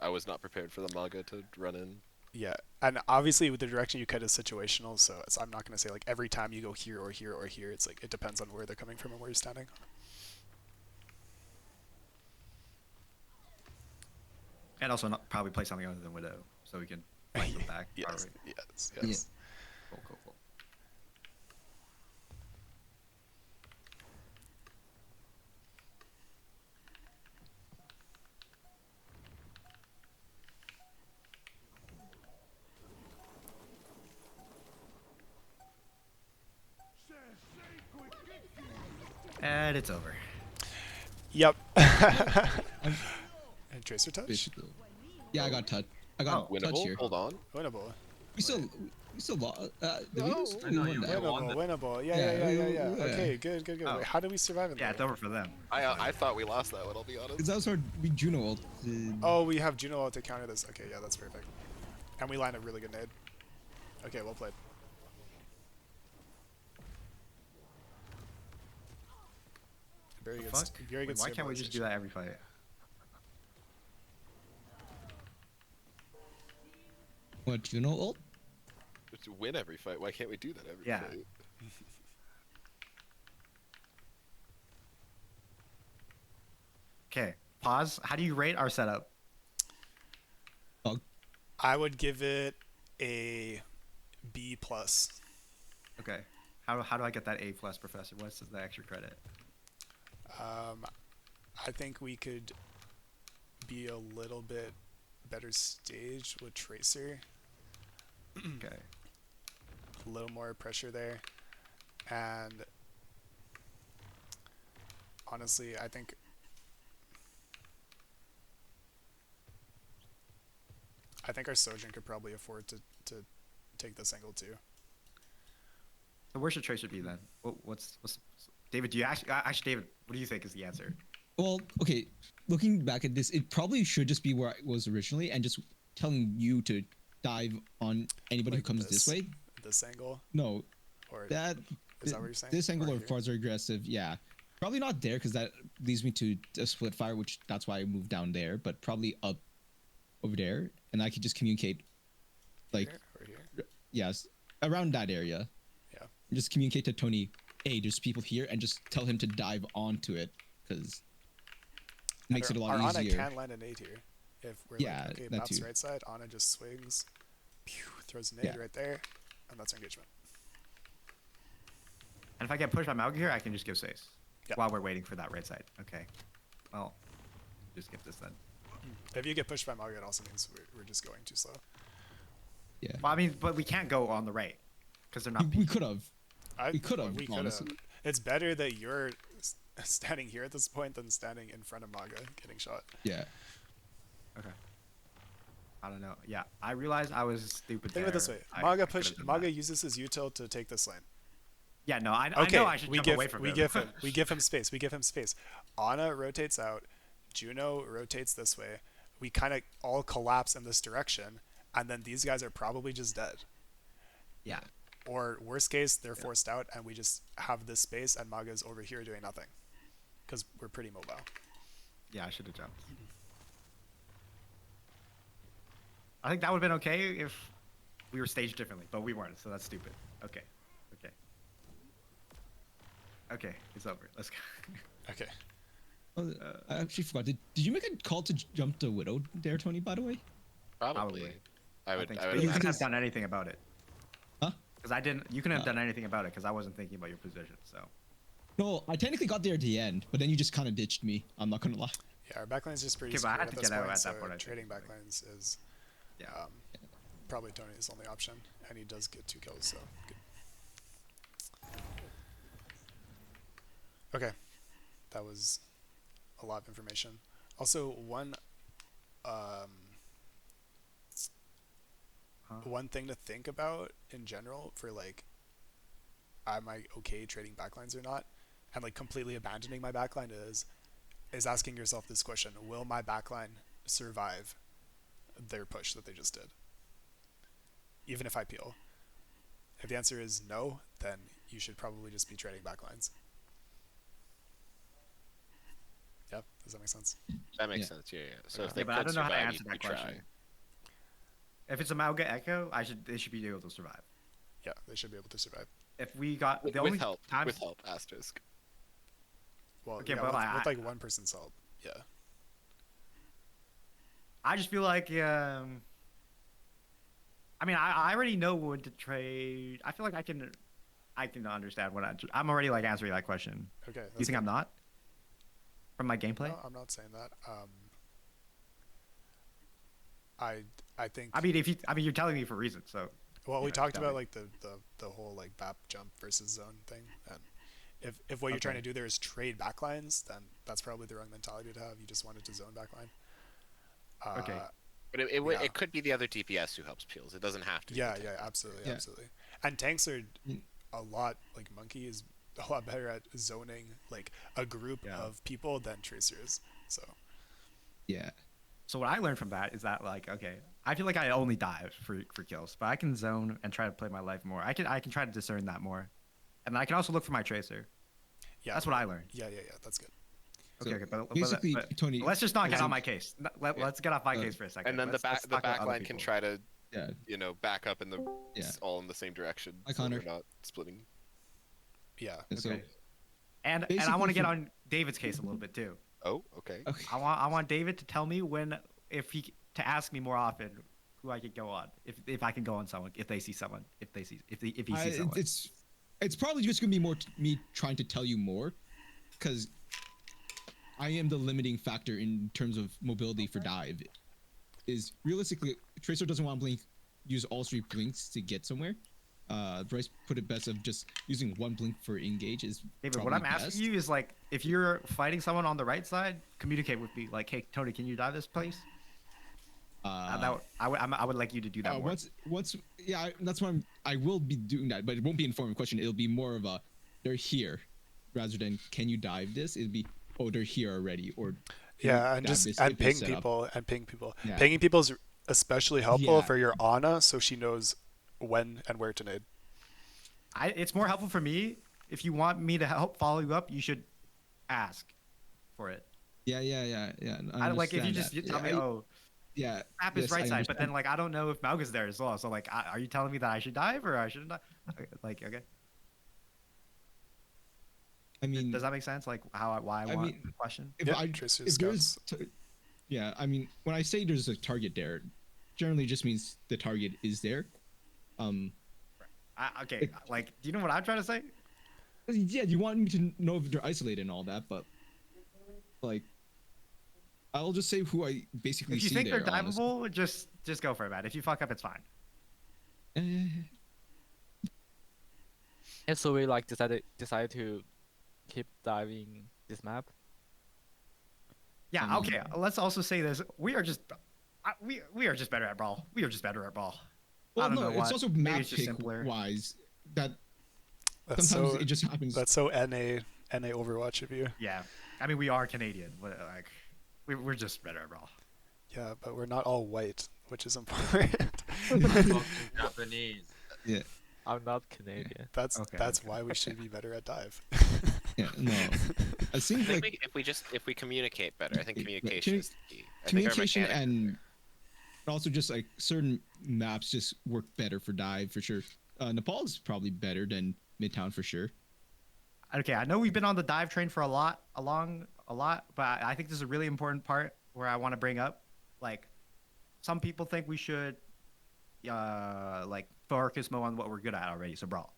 I was not prepared for the Maga to run in. Yeah, and obviously with the direction you kite is situational, so I'm not going to say like every time you go here or here or here. It's like it depends on where they're coming from and where you're standing. And also probably play something other than Widow, so we can fight them back. Yes, properly. yes. Cool. dead, it's over. Yep. I'm And Tracer touch? basically. Yeah, I got touch. I got Oh. touch Winnable. here. Hold on. Winnable. We still lost. Did we lose? I We know won you that. won. Winnable. Yeah, Yeah, yeah, yeah, yeah, yeah. yeah. Okay, good, good, good. Oh. Wait, how did we survive in Yeah, there? it's over for them. I thought we lost that one. I'll be honest. Because that was our big Juno ult. Oh, we have Juno to counter this. Okay, yeah, that's perfect. And we line a really good nade. Okay, well played. Very good. Fuck. Very good. Why can't we just do that every fight? What, Juno ult? Just win every fight. Why can't we do that every Yeah. fight? Okay, pause. How do you rate our setup? I would give it a B plus. Okay. How do I get that A plus, Professor? What's the extra credit? I think we could be a little bit better staged with Tracer. Okay. A little more pressure there. And honestly, I think our Sojourn could probably afford to take this angle too. So where should Tracer be then? What's David? Do you actually David? What do you think is the answer? Well, okay. Looking back at this, it probably should just be where I was originally, and just telling you to dive on anybody Like who comes this way. This angle, No, or that is that what you're saying? this angle Or or here? farther aggressive. Yeah, probably not there because that leads me to a split fire, which that's why I moved down there. But probably up over there, and I could just communicate, like, Here or here? yes, around that area. Yeah. Just communicate to Tony, hey, there's people here, and just tell him to dive onto it because it makes it a lot Our Ana easier. can land a nade here. If we're Yeah, like, okay, that Bap's too. right side, Ana just swings, pew, throws a nade Yeah. right there, and that's our engagement. And if I get pushed by Malga here, I can just give Sace. Yep. While we're waiting for that right side. Okay. Well, just skip this then. If you get pushed by Maga, it also means we're just going too slow. Yeah, Well, I mean, but we can't go on the right because they're not. we could have. We Well, could've, we could've. honestly. It's better that you're standing here at this point than standing in front of Maga getting shot. Yeah. Okay. I don't know. Yeah, I realized I was stupid. Think of it this way: Maga uses his util to take this lane. Yeah, no, I Okay, know I should jump away from we him. give him space. We give him space. Ana rotates out. Juno rotates this way. We kind of all collapse in this direction, and then these guys are probably just dead. Yeah. Or worst case, they're forced out, and we just have this space, and Maga's over here doing nothing, because we're pretty mobile. Yeah, I should have jumped. I think that would have been okay if we were staged differently, but we weren't, so that's stupid. Okay. Okay. Okay, it's over. Let's go. Okay. Oh, I actually forgot. Did you make a call to jump the Widow there, Tony, by the way? Probably. I would. think I so. would. But you have couldn't asked- have done anything about it. Huh? Because I didn't. You couldn't have done anything about it because I wasn't thinking about your position. So. No, I technically got there at the end, but then you just kind of ditched me. I'm not gonna lie. Yeah, our backline is just pretty Okay, but I screwed had at to this get out point, at that so point, I think. trading backlines is Yeah. probably Tony's only option, and he does get 2 kills, so good. Okay, that was a lot of information. Also, one thing to think about in general for like, am I okay trading backlines or not, and like completely abandoning my backline is asking yourself this question: will my backline survive their push that they just did, even if I peel? If the answer is no, then you should probably just be trading backlines. Yeah, does that make sense? That makes Yeah. sense. Yeah, yeah. So Yeah, if they but I could don't know how to survive, answer you that try. question. If it's a Mauga Echo, they should be able to survive. Yeah, they should be able to survive. If we got With, the only help. times, With help. Asterisk. Well, Okay, yeah, but with like one person's help. Yeah. I just feel like I mean, I already know when to trade. I feel like I can understand what I'm already like answering that question. Okay. Do you think I'm not? From my gameplay? No, I'm not saying that. I think. I mean, you're telling me for a reason, so. Well, we Yeah, talked tell about me. like the whole like BAP jump versus zone thing, and If what you're trying Okay. to do there is trade backlines, then that's probably the wrong mentality to have. You just wanted to zone backline. Okay. But Yeah. it could be the other DPS who helps peels. It doesn't have to be. Yeah, the yeah, tank. absolutely, Yeah. absolutely. And tanks are Mm. a lot like Monkey is a lot better at zoning like a group Yeah. of people than Tracer is. So Yeah. So what I learned from that is that like, okay, I feel like I only dive for kills, but I can zone and try to play my life more. I can try to discern that more, and I can also look for my tracer. yeah, That's what I learned. yeah, that's good. So Okay, but basically, but Tony. let's just not get as on in- my case. Let's get off my Uh, case for a second. And then Let's the talk about back other line can people. try to Yeah. back up in the Yeah. all in the same direction. Hi, so Connor. they're not splitting. Yeah, And so Okay. And I basically want to get for- on David's case a little bit too. Oh, okay. okay. I want David to tell me when if he to ask me more often who I could go on if I can go on someone if they see someone if he sees someone. It's probably just gonna be more me trying to tell you more, because I am the limiting factor in terms of mobility for dive. Is realistically, Tracer doesn't want to blink, use all 3 blinks to get somewhere. Bryce put it best of just using 1 blink for engage is David, what probably I'm best. asking you is like if you're fighting someone on the right side, communicate with me. Like, hey Tony, can you dive this place? I would like you to do that more. That's why I will be doing that, but it won't be in form of question. It'll be more of a they're here, rather than can you dive this? It'll be they're here already, or can you yeah, and dive just this and if it's ping set up? people and ping people. Yeah. Pinging people is especially helpful Yeah. for your Ana, so she knows when and where to nade. It's more helpful for me. If you want me to help follow you up, you should ask for it. Yeah. I don't like if you understand just that. tell me, Yeah, oh, yeah. map is yes, right I side, but then understand. like I don't know if Mauga's there as well. So like, are you telling me that I should dive or I shouldn't dive? Like, okay, I mean, does that make sense? Like why I I want mean, the question? if Yeah, I Tracer if there's scouts. yeah, I mean, when I say there's a target there, generally just means the target is there. Okay, like, do you know what I'm trying to say? Yeah, you want me to know if they're isolated and all that, but like, I'll just say who I basically If you see think there. they're diveable, just go for it, man. If you fuck up, it's fine. honestly. And so we like decided to keep diving this map. Yeah. Okay. Let's also say this: we are just we are just better at brawl. We are just better at brawl. Well, I don't no, know it's what. also Maybe map it's just pick simpler. wise that That's sometimes so it just happens. that's so NA Overwatch of you. Yeah. I mean, we are Canadian. But, like, we're just better at brawl. Yeah, but we're not all white, which is important. I'm fucking Japanese. Yeah, I'm not Canadian. that's Okay, that's okay. why we should be better at dive. yeah, no. I I think think like if we communicate better, I think Yeah, communication is the key. I think our communication mechanics- and also just like certain maps just work better for dive for sure. Nepal is probably better than Midtown for sure. Okay, I know we've been on the dive train for a lot, but I think this is a really important part where I want to bring up. Like, some people think we should, like, focus more on what we're good at already, so brawl.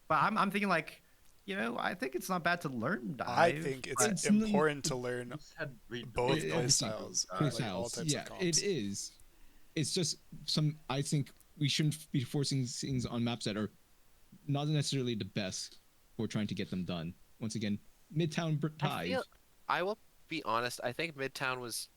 But I'm thinking like, I think it's not bad to learn dive. I think it's It's important to learn You said read the both book. play obviously, styles, play like all styles. types Yeah, of comps. it is. It's just I think we shouldn't be forcing things on maps that are not necessarily the best for trying to get them done. Once again, Midtown dive. I will be honest. I think Midtown was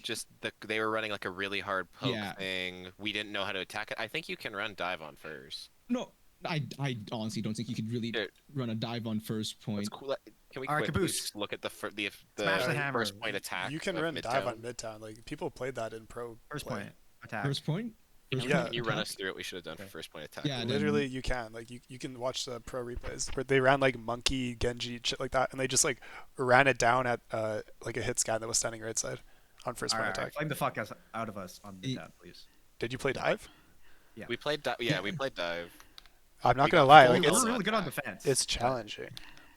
just they were running like a really hard poke Yeah. thing. We didn't know how to attack it. I think you can run dive on first. No, I honestly don't think you could really Dude. run a dive on first point. That's cool. Can we Alright, quickly Caboose. just look at the Smash the the hammer. first point attack? You can of run dive on Midtown? Midtown. Like people played that in pro First play. point attack. First point. First Yeah. point Can you run attack? us through what we should have done for Okay. first point attack? Yeah, and Literally, you can like you can watch the pro replays where they ran like Monkey, Genji, shit like that, and they just like ran it down at like a hit scan that was standing right side on first All point right, attack. flame the fuck out of us on E- Midtown, please. Did you play dive? We played dive. Yeah, we played dive. I'm not We gonna got lie, full like We're it's really good on defense. it's challenging,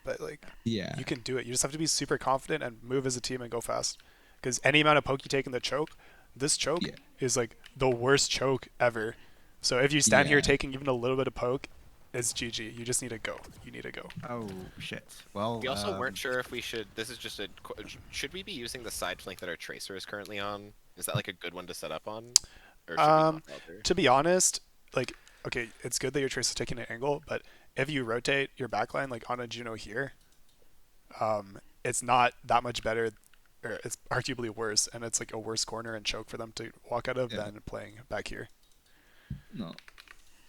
but like Yeah. you can do it. You just have to be super confident and move as a team and go fast. Because any amount of poke you take in the choke, this choke Yeah. is like the worst choke ever. So if you stand here Yeah. taking even a little bit of poke, it's GG. You just need to go. You need to go. Oh shit. Well, We also weren't sure if we should. This is just should we be using the side flank that our tracer is currently on? Is that like a good one to set up on? Or should we not bother? To be honest, like okay, it's good that your trace is taking an angle, but if you rotate your backline like on a Juno here, it's not that much better, or it's arguably worse, and it's like a worse corner and choke for them to walk out of Yeah. than playing back here. No.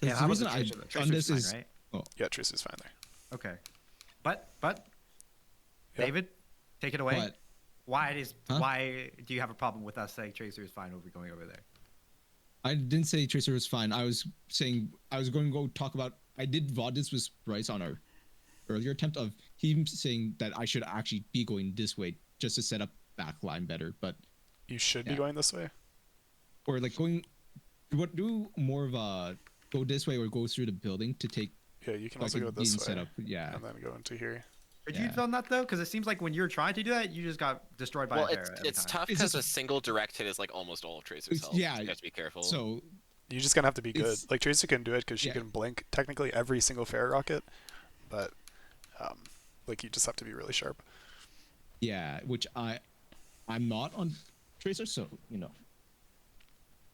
Yeah, 'Cause how the was reason the I Tracer? done Tracer's this fine, is right? Yeah, Truce is fine there. Okay. But Yeah. David, take it away. What? Why why do you have a problem with us saying Tracer is fine over going over there? I didn't say Tracer was fine. I was saying I was going to go talk about. I did VOD this with Bryce on our earlier attempt of him saying that I should actually be going this way just to set up backline better, but You should be Yeah. going this way. or like going do more of a go this way or go through the building to take Yeah, you can like also a go this decent way setup. Yeah. and then go into here. Could you Yeah. have done that though? Because it seems like when you're trying to do that, you just got destroyed by Well, a Pharah every it's time. tough It's because just- a single direct hit is like almost all of Tracer's health. Yeah. You have to be careful. So You're just gonna have to be good. It's- Like Tracer can do it because she Yeah. can blink technically every single Pharah rocket, but like you just have to be really sharp. yeah, which I'm not on Tracer, so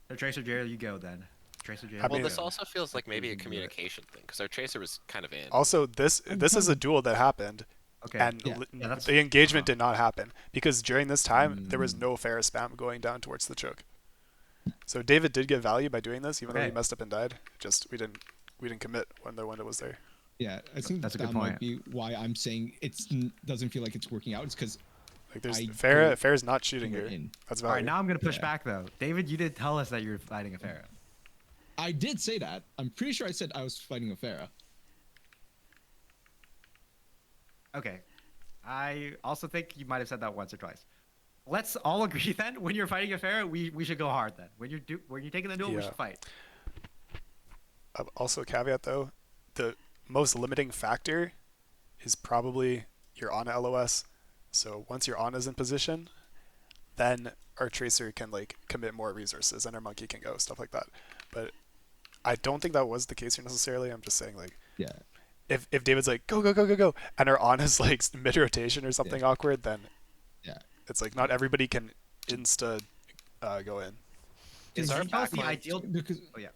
So Tracer Jail, you go then. Tracer Jail. I well, mean- this also feels like maybe a Yeah. communication thing because our Tracer was kind of in. Also, this is a duel that happened, Okay. and Yeah. Yeah, that's- the engagement did not happen because during this time there was Mm. no Pharah spam going down towards the choke. So David did get value by doing this, even though he Okay. messed up and died. Just we didn't commit when the window was there. yeah, I think That's a that good might point. be why I'm saying doesn't feel like it's working out. It's because Like there's I Pharah's not shooting we're here. in. That's All value. right, now I'm gonna push Yeah. back though. David, you did tell us that you're fighting a Pharah. I did say that. I'm pretty sure I said I was fighting a Pharah. Okay. I also think you might have said that once or twice. Let's all agree then. When you're fighting a Pharah, we should go hard then. When you're taking the duel, we Yeah. should fight. Also, caveat though, the most limiting factor is probably your Ana LOS. So once your Ana's in position, then our Tracer can like commit more resources and our Monkey can go, stuff like that. But I don't think that was the case here necessarily. I'm just saying like Yeah. if David's like go go go go go and our Ana's like mid rotation or something awkward, then Yeah. it's like not everybody can insta go in. Is Can our you tell us the backline ideal? Because Oh yeah.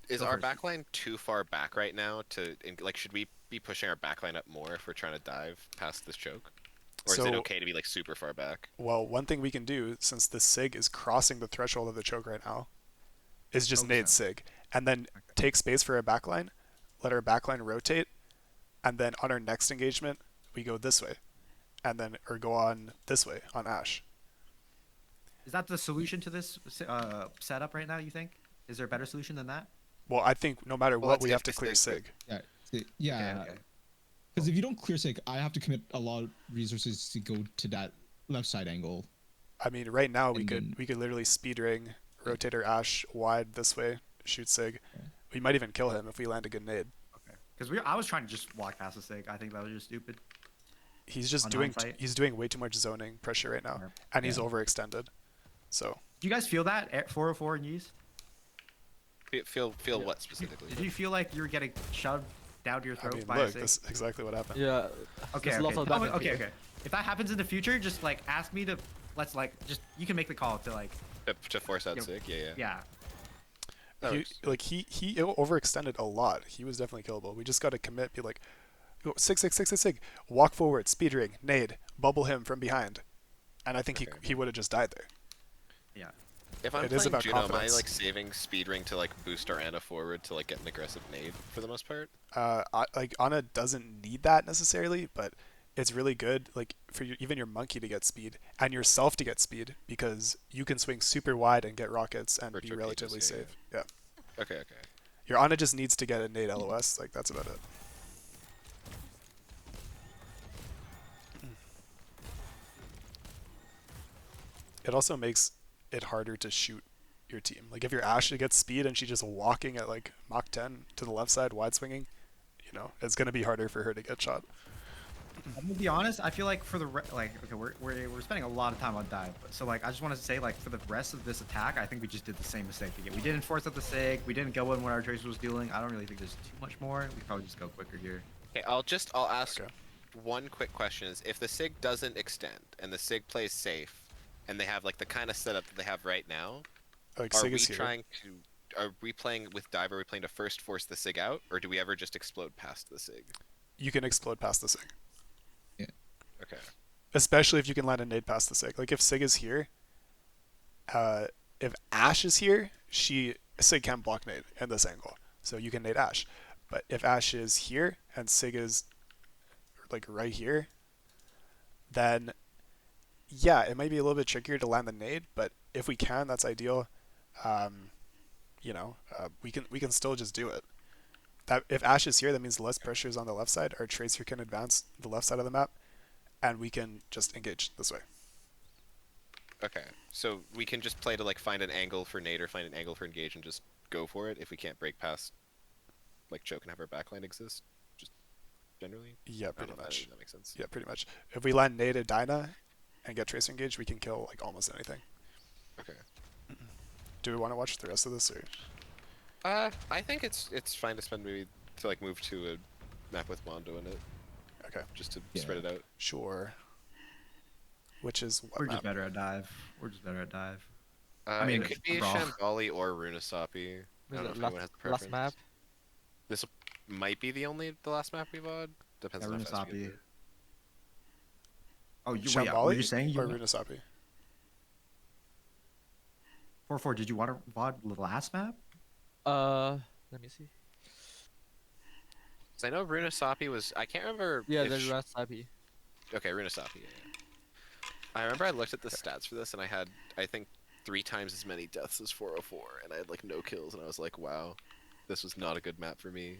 is Go our first. backline too far back right now to like should we be pushing our backline up more if we're trying to dive past this choke? Or is it So- okay to be like super far back? Well, one thing we can do, since the SIG is crossing the threshold of the choke right now, is just Focus nade on. SIG. And then take space for our backline, let our backline rotate, and then on our next engagement, we go this way. And then, or go on this way, on Ash. Is that the solution to this setup right now? You think? Is there a better solution than that? Well, I think no matter Well, what, that's we if have to the clear SIG SIG. yeah, Okay. because if you don't clear sig, I have to commit a lot of resources to go to that left side angle. I mean, right now, we And could then- we could literally speed ring, rotate our Ash wide this way, shoot SIG. We might even kill him if we land a good nade. Okay. Because I was trying to just walk past the SIG. I think that was just stupid. He's just On doing hindsight. he's doing way too much zoning pressure right now, Sure. and he's Yeah. overextended. So Do you guys feel that at 404 in Ys? Feel what specifically? Did you feel like you were getting shoved down your I throat mean, by a look, SIG? this is exactly what happened. Yeah. Okay, there's okay. lots of Tell me- damage okay, here. okay. If that happens in the future, just like ask me to let's like just you can make the call to like To force out Yeah. sick? Yeah. yeah. That He, works. like he overextended a lot. He was definitely killable. We just got to commit. Be like, go, sig. Walk forward, speed ring, nade, bubble him from behind, and I think Okay. he would have just died there. Yeah. If I'm It is playing about Juno, am I confidence. like saving speed ring to like boost our Ana forward to like get an aggressive nade for the most part? Like Ana doesn't need that necessarily, but it's really good like for even your monkey to get speed and yourself to get speed because you can swing super wide and get rockets and For be torpedoes, relatively yeah, safe. Yeah. Okay. Your Ana just needs to get a nade LOS. Like that's about it. It also makes it harder to shoot your team. Like if your Ashe gets speed and she's just walking at like Mach 10 to the left side, wide swinging, you know, it's gonna be harder for her to get shot. I'm gonna be honest. I feel like for the like okay, we're spending a lot of time on dive, so like I just want to say like for the rest of this attack, I think we just did the same mistake again. We didn't force out the sig. We didn't go in when our tracer was dealing. I don't really think there's too much more. We could probably just go quicker here. Okay, I'll ask Okay. one quick question: is if the sig doesn't extend and the sig plays safe, and they have like the kind of setup that they have right now, Like are Sig we is here. trying to? are we playing with dive? Are we playing to first force the sig out, or do we ever just explode past the sig? You can explode past the sig, Okay. especially if you can land a nade past the sig. Like if sig is here, if Ash is here, sig can't block nade in this angle, so you can nade Ash. But if Ash is here and sig is like right here, then yeah, it might be a little bit trickier to land the nade. But if we can, that's ideal. We can still just do it. That if Ash is here, that means less pressure is on the left side. Our tracer can advance the left side of the map, and we can just engage this way. Okay. So we can just play to like find an angle for nade or find an angle for engage and just go for it if we can't break past like choke and have our backline exist. Just generally. Yeah, I pretty don't know if much. that makes sense. Yeah, pretty much. If we land nade at Dyna and get tracer engaged, we can kill like almost anything. Okay. Do we want to watch the rest of this or? I think it's fine to spend maybe to like move to a map with Mondo in it, Okay, just to Yeah. spread it out. sure. Which is what We're map? just better at dive. We're just better at dive. I mean, it could be Brawl. Shambali or Runasapi. I Was don't know it if anyone has a last preference. map? This might be the last map we've had. Depends Yeah, on how fast we Runasapi. get Oh, you, Shambali wait, what were you saying? or You, Runasapi? 4-4, did you want to VOD the last map? Let me see. So I know Runasapi was. I can't remember. Yeah, if the last IP. Okay, Runasapi. Yeah. I remember I looked at the stats for this and I had, I think, 3 times as many deaths as 404, and I had like no kills, and I was like, wow, this was not a good map for me.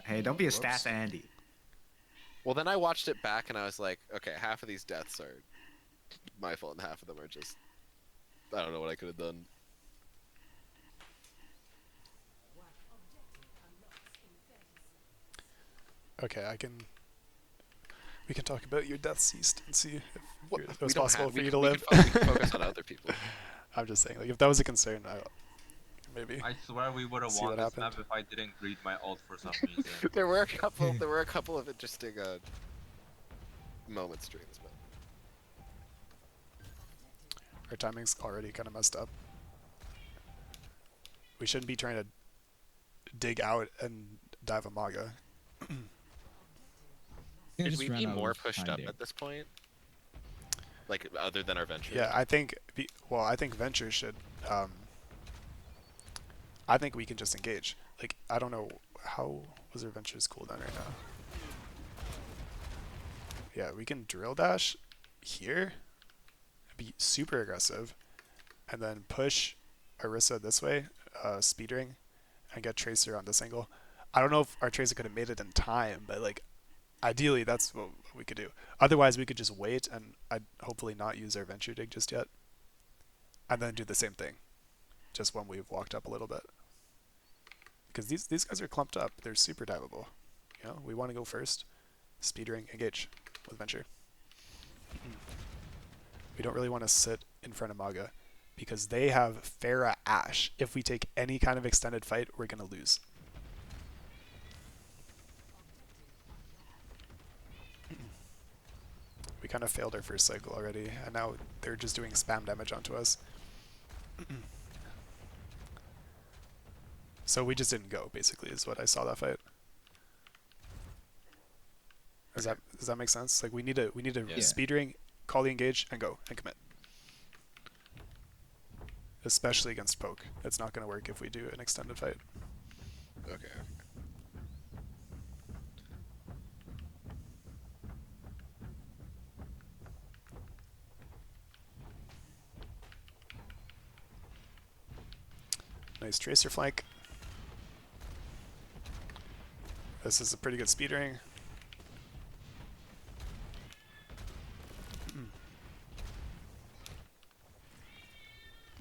Hey, don't be a Whoops. stats Andy. Well, then I watched it back and I was like, okay, half of these deaths are my fault, and half of them are just, I don't know what I could have done. Okay, we can talk about your death ceased and see if What? it We was don't possible have- for we you can- to we live. can focus on other people. I'm just saying, like if that was a concern, maybe. I swear we would have See won what this happened. map if I didn't greet my ult for some reason. There were a couple of interesting moments during this map. Our timing's already kind of messed up. We shouldn't be trying to dig out and dive a Maga. I Should just we ran be out more of pushed time up there. at this point? Like other than our venture? Yeah, I think. I think Venture should. I think we can just engage. Like I don't know how was our Venture's cooldown right now. Yeah, we can drill dash here, be super aggressive, and then push Orisa this way, speedering, and get Tracer on this angle. I don't know if our Tracer could have made it in time, but like ideally that's what we could do. Otherwise we could just wait and I'd hopefully not use our Venture dig just yet, and then do the same thing, just when we've walked up a little bit. Because these guys are clumped up, they're super diveable. You know, we want to go first, speedering, engage with Venture. We don't really want to sit in front of Maga because they have Pharah Ash. If we take any kind of extended fight, we're going to lose. We kind of failed our first cycle already, and now they're just doing spam damage onto us. So we just didn't go, basically, is what I saw that fight. Does that make sense? Like we need to Yeah. speed ring, call the engage, and go and commit. Especially against poke. It's not going to work if we do an extended fight. Okay. Nice tracer flank. This is a pretty good speed ring.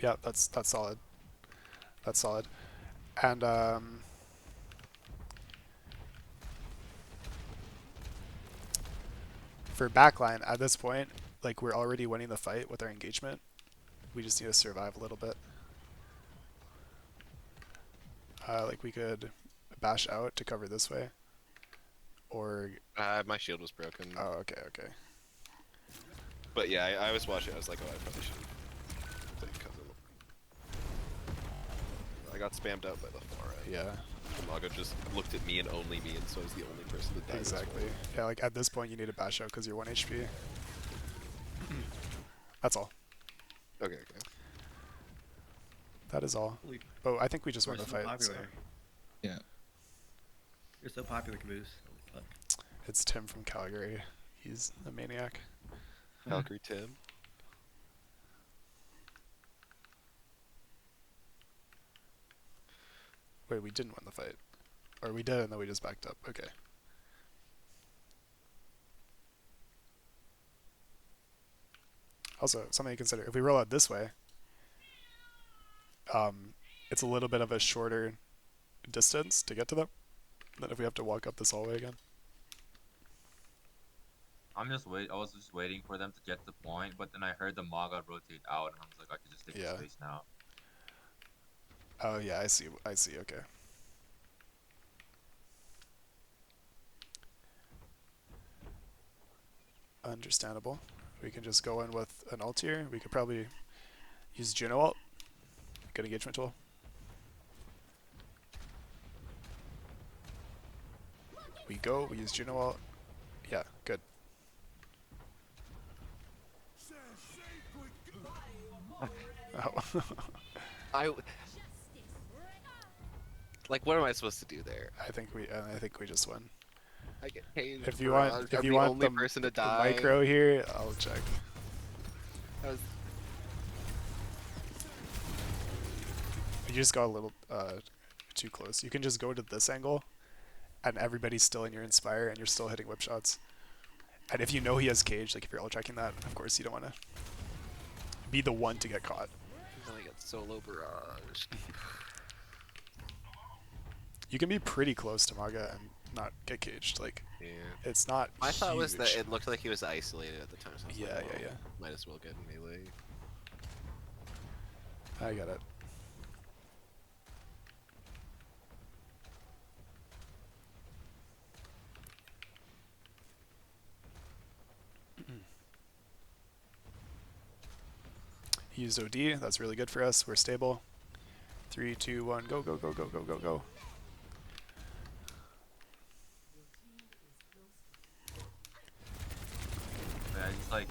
Yeah, that's solid. That's solid. And for backline at this point, like we're already winning the fight with our engagement. We just need to survive a little bit. Like we could bash out to cover this way, or My shield was broken. oh, okay, okay. But yeah, I was watching. I was like, oh, I probably should play cousin. I got spammed out by the far end. Yeah, Maga just looked at me and only me, and so I was the only person that died. exactly. Yeah, like at this point you need to bash out because you're 1 HP. That's all. Okay, okay. That is all. Holy- But I think we just We're won the so fight. So. popular. Yeah. You're so popular, Caboose. Holy fuck. It's Tim from Calgary. He's a maniac. Valkyrie Tim. Wait, we didn't win the fight. Or we did and then we just backed up. Okay. Also, something to consider. If we roll out this way, it's a little bit of a shorter distance to get to them than if we have to walk up this hallway again. I was just waiting for them to get the point, but then I heard the Maga rotate out, and I was like, I could just take Yeah. the space now. Oh yeah, I see. I see. Okay. Understandable. We can just go in with an ult here. We could probably use Juno ult. Good engagement tool. We go. We use Juno ult. Yeah, good. Oh. Like, what am I supposed to do there? I think we just win. I get caged. If you barraged, want, if I'm you the want only the, person to the die. micro here, I'll check. I was- You just got a little too close. You can just go to this angle, and everybody's still in your inspire, and you're still hitting whip shots. And if you know he has cage, like if you're all checking that, of course you don't want to be the one to get caught. And then I got solo barraged. You can be pretty close to Maga and not get caged. Like Yeah. it's not. My thought was that huge. it looked like he was isolated at the time. So I was Yeah, like, yeah, well, yeah. Might as well get melee. I get it. He used OD. That's really good for us. We're stable. 3, 2, 1. Go, go, go, go, go, go, go. But I just like,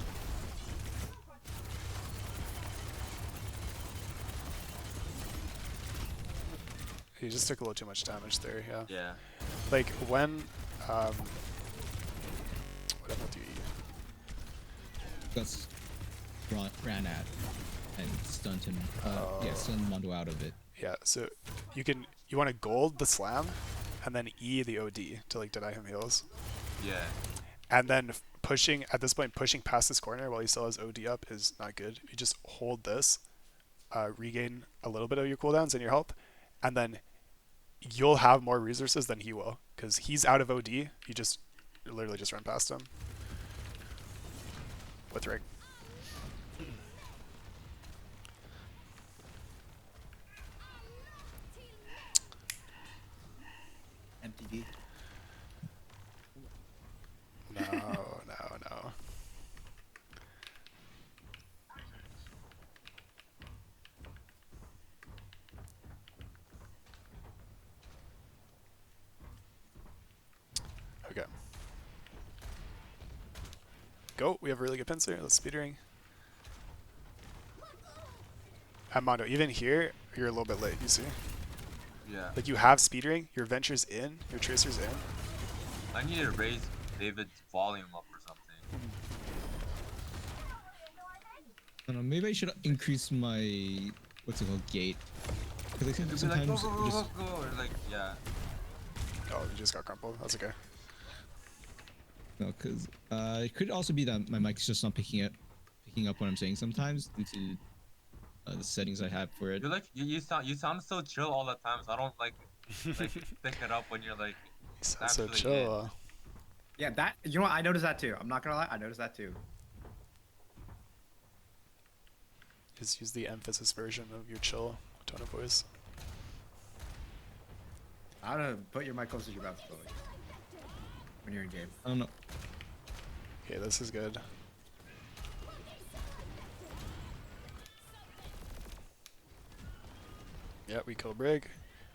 He just took a little too much damage there. Yeah. yeah. Like when what do you Gus ran at and stunned him. Yeah, stunned Mondo out of it. Yeah, so you want to gold the slam and then E the OD to like deny him heals. Yeah. And then pushing at this point pushing past this corner while he still has OD up is not good. You just hold this, regain a little bit of your cooldowns and your health, and then you'll have more resources than he will because he's out of OD. You literally just run past him with rig. MTV. No, no, no. Okay. Go. We have a really good pincer. Let's speed ring. And Mondo, even here, you're a little bit late, you see? Yeah. Like you have speed ring, your venture's in, your tracer's in. I need to raise David's volume up or something. I don't know, maybe I should increase my what's it called, gate. Because I think It'd be like, go, sometimes go, go, just, go, go, or like, yeah. Oh, you just got crumpled. That's okay. no, because it could also be that my mic's just not picking up what I'm saying sometimes due to the settings I have for it. You're like, you sound so chill all the time, so I don't like pick it up when you're like, Sounds so actually chill. Yeah, that you know what? I noticed that too. I'm not gonna lie, I noticed that too. Just use the emphasis version of your chill tone of voice. I don't know. Put your mic closer to your mouth, Billy, when you're in game. I don't know. Okay, this is good. Yeah, we kill Brig.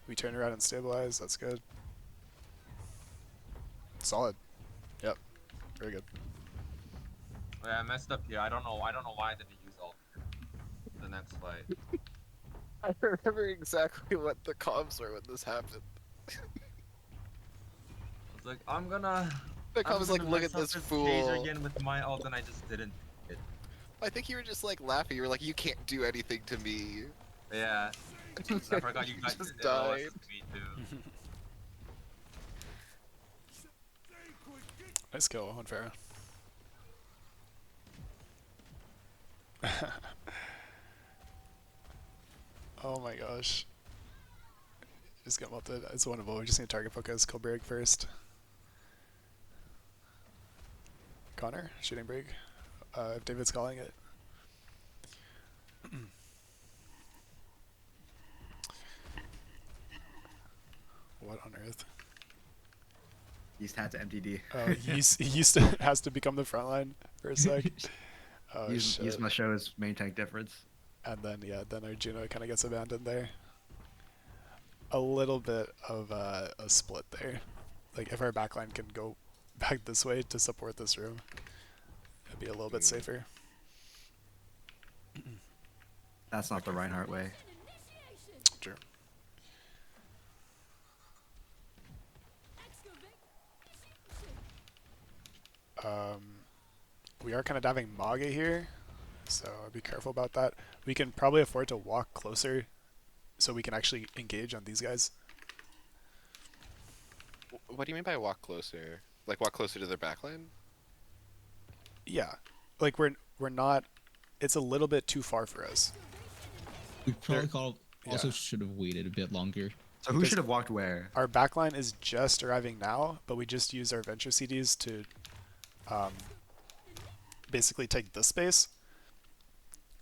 We turn around and stabilize. That's good. Solid. Yep. Very good. Oh, yeah, I messed up here. I don't know. I don't know why I didn't use all the next fight. I remember exactly what the comms were when this happened. I was like, I'm gonna The comms like, look mess at up this this fool. taser again with my ult, and I just didn't. I think you were just like laughing. You were like, you can't do anything to me. Yeah, I forgot you guys just did OS died. to me too. Nice kill on Pharah. Oh my gosh. Just got melted. It's winnable. We just need target focus. Kill Brig first. Connor, shooting Brig. If David's calling it. What on earth? He's had to MTD. Oh, he used to has to become the front line for a sec. Oh shit. He's must show his main tank difference. And then yeah, then our Juno kind of gets abandoned there. A little bit of a split there. Like if our backline can go back this way to support this room, it'd be a little bit safer. That's not the Reinhardt way. True. We are kind of diving Mage here, so I'd be careful about that. We can probably afford to walk closer so we can actually engage on these guys. What do you mean by walk closer? Like walk closer to their backline? Yeah, like we're not. It's a little bit too far for us. We probably also yeah. should have waited a bit longer. So who should have walked where? Our backline is just arriving now, but we just use our venture CDs to basically take this space.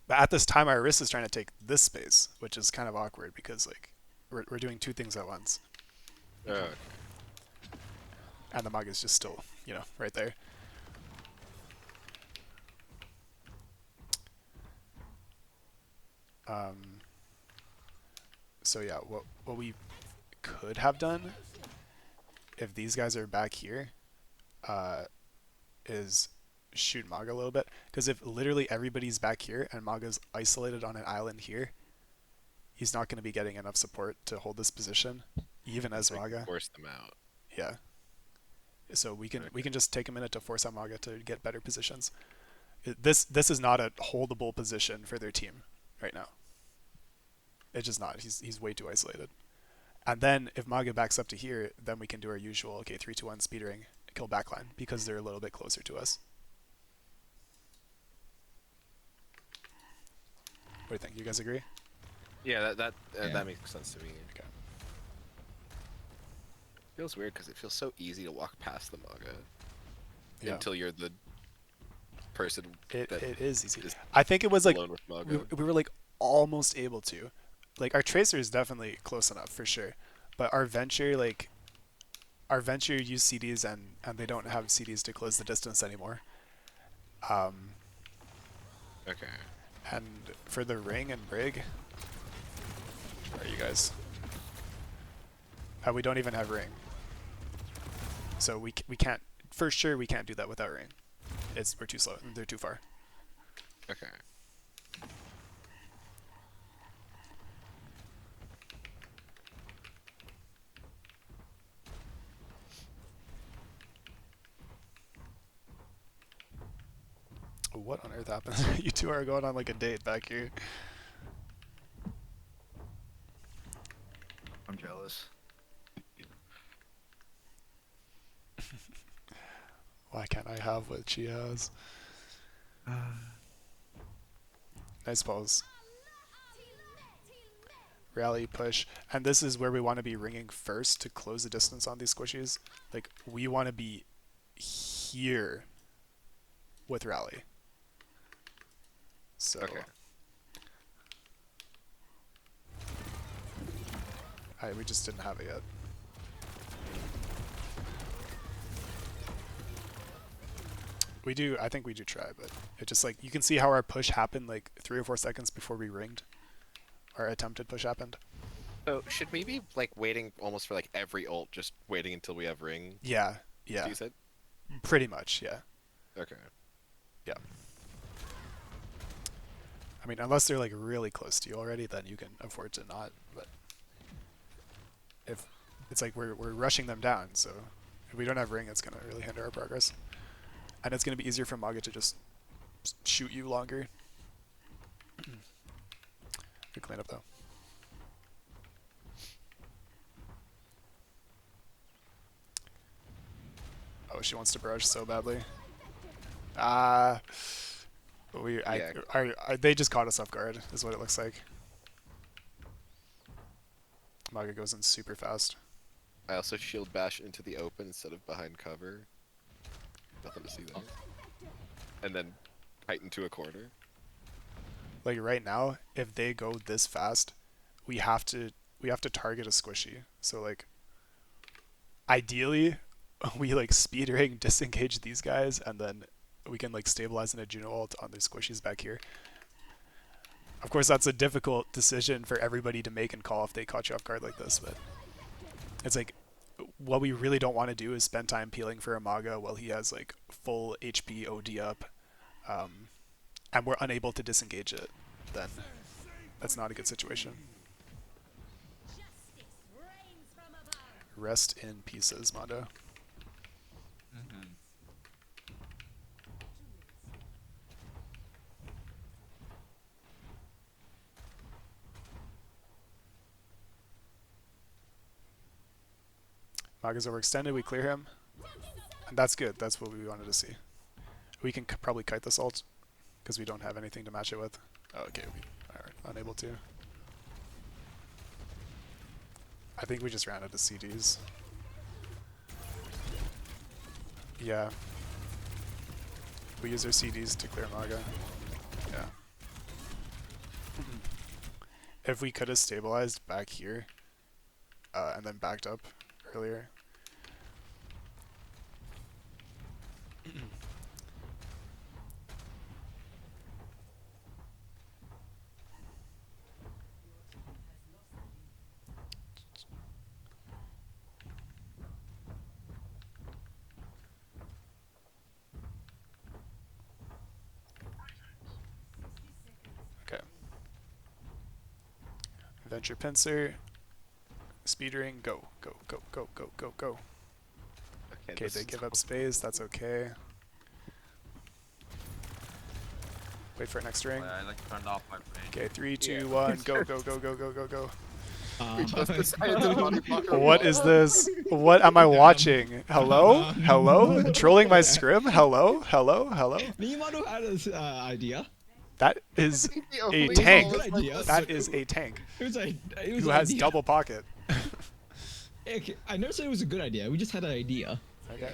But at this time, our wrist is trying to take this space, which is kind of awkward because like we're doing two things at once, and the Mage is just still, you know, right there. So yeah, what we could have done if these guys are back here is shoot Maga a little bit, because if literally everybody's back here and Maga's isolated on an island here, he's not going to be getting enough support to hold this position, even as Maga. Force them out. Yeah. So we can just take a minute to force out Maga to get better positions. This is not a holdable position for their team right now. It's just not. He's way too isolated. And then if Maga backs up to here, then we can do our usual, okay, 3-2-1 speed ring, kill backline, because they're a little bit closer to us. What do you think? You guys agree? Yeah, that Yeah. makes sense to me. Okay. Feels weird because it feels so easy to walk past the Maga Yeah. until you're the person It that is easy. is I think it was like alone with Maga. we were like almost able to. Like our tracer is definitely close enough for sure, but our venture use CDs and they don't have CDs to close the distance anymore. Okay. And for the ring and Brig, where are you guys? We don't even have ring, so we can't, for sure we can't do that without ring. We're too slow. They're too far. Okay. What on earth happens? You two are going on like a date back here. I'm jealous. Why can't I have what she has? Nice pose. Rally, push. And this is where we want to be ringing first to close the distance on these squishies. Like, we want to be here with rally. So. Okay. We just didn't have it yet. We do, I think we do try, but it just like, you can see how our push happened like 3 or 4 seconds before we ringed. Our attempted push happened. So should we be like waiting almost for like every ult, just waiting until we have ring? Yeah, yeah, Decent. pretty much, yeah. Okay. Yeah. I mean, unless they're like really close to you already, then you can afford to not. But if it's like we're rushing them down, so if we don't have ring, it's gonna really hinder our progress, and it's gonna be easier for Maga to just shoot you longer. Good cleanup though. Oh, she wants to barrage so badly. Ah. Yeah. They just caught us off guard, is what it looks like. Maga goes in super fast. I also shield bash into the open instead of behind cover. Nothing to see there. And then kite into a corner. Like right now, if they go this fast, we have to target a squishy. So like, ideally, we like speed ring, disengage these guys, and then we can like stabilize in a Juno ult on their squishies back here. Of course, that's a difficult decision for everybody to make and call if they caught you off guard like this, but it's like what we really don't want to do is spend time peeling for a Maga while he has like full HP OD up, and we're unable to disengage it. Then that's not a good situation. Rest in pieces, Mondo. Mm-hmm. Maga's overextended, we clear him. And that's good, that's what we wanted to see. We can probably kite this ult, because we don't have anything to match it with. Oh, okay, we are unable to. I think we just ran out of CDs. Yeah. We use our CDs to clear Maga. Yeah. If we could have stabilized back here, and then backed up earlier. Okay. Venture Pincer. Speedering, go, go, go, go, go, go, go. Okay, this they is give up space, that's okay. Wait for next ring. I like turned off my brain. Okay, 3, 2, Yeah. 1, go, go, go, go, go, go, go. We just decided to body block our What wall. is this? What am I watching? Hello? Hello? Trolling my scrim? Hello? Hello? Hello? Nimado had this idea. That is The a only tank. wall is like Idea. this. That is a tank It was it was who an has idea. double pocket. Okay, I never said it was a good idea. We just had an idea. Okay.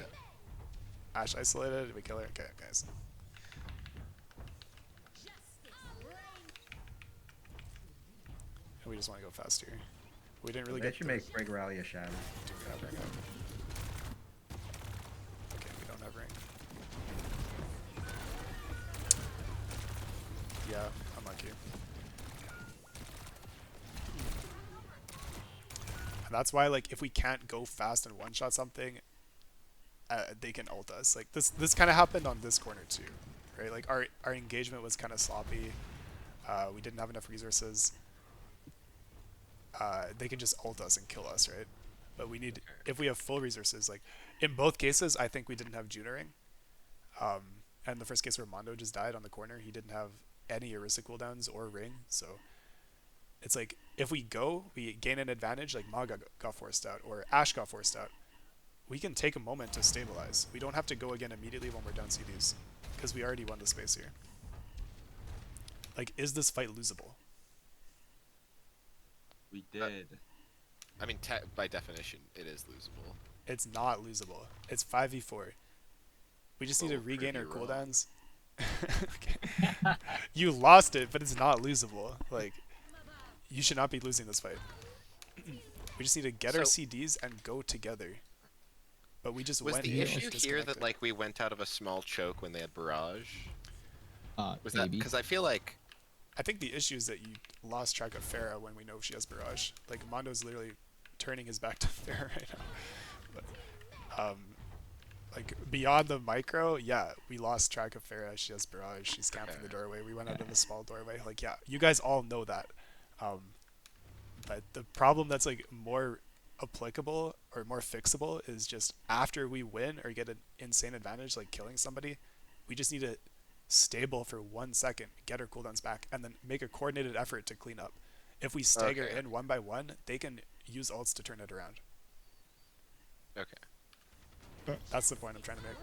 Ash isolated. Did we kill her? Okay, guys. And we just want to go faster. We didn't really They get should the- make Break Rally a shadow. Do we have ring up? Okay, we don't have ring. Yeah, unlucky. And that's why, like, if we can't go fast and one-shot something, they can ult us. Like, this kind of happened on this corner too, right? Like, our engagement was kind of sloppy. We didn't have enough resources. They can just ult us and kill us, right? But we need, if we have full resources, like, in both cases, I think we didn't have Junoring. And the first case where Mondo just died on the corner, he didn't have any Orisa cooldowns or ring, so it's like, if we go, we gain an advantage, like Maga got forced out, or Ash got forced out, we can take a moment to stabilize. We don't have to go again immediately when we're down CDs, because we already won the space here. Like, is this fight losable? We did. I mean, by definition, it is losable. It's not losable. It's 5v4. We just need to Oh, regain our prove you wrong. cooldowns. Okay. You lost it, but it's not losable. Like, you should not be losing this fight. We just need to get our So- CDs and go together. But we just Was went the in issue here that disconnected. like we went out of a small choke when they had barrage? Was that Maybe. because I feel like I think the issue is that you lost track of Farah when we know she has Barrage. Like Mondo's literally turning his back to Farah right now. But, like beyond the micro, yeah, we lost track of Farah. She has Barrage. She's camping the doorway. We went out of the small doorway. Like yeah, you guys all know that. But the problem that's like more applicable or more fixable is just after we win or get an insane advantage, like killing somebody, we just need to stable for 1 second, get our cooldowns back, and then make a coordinated effort to clean up. If we stagger Okay. in one by one, they can use ults to turn it around. Okay. That's the point I'm trying to make.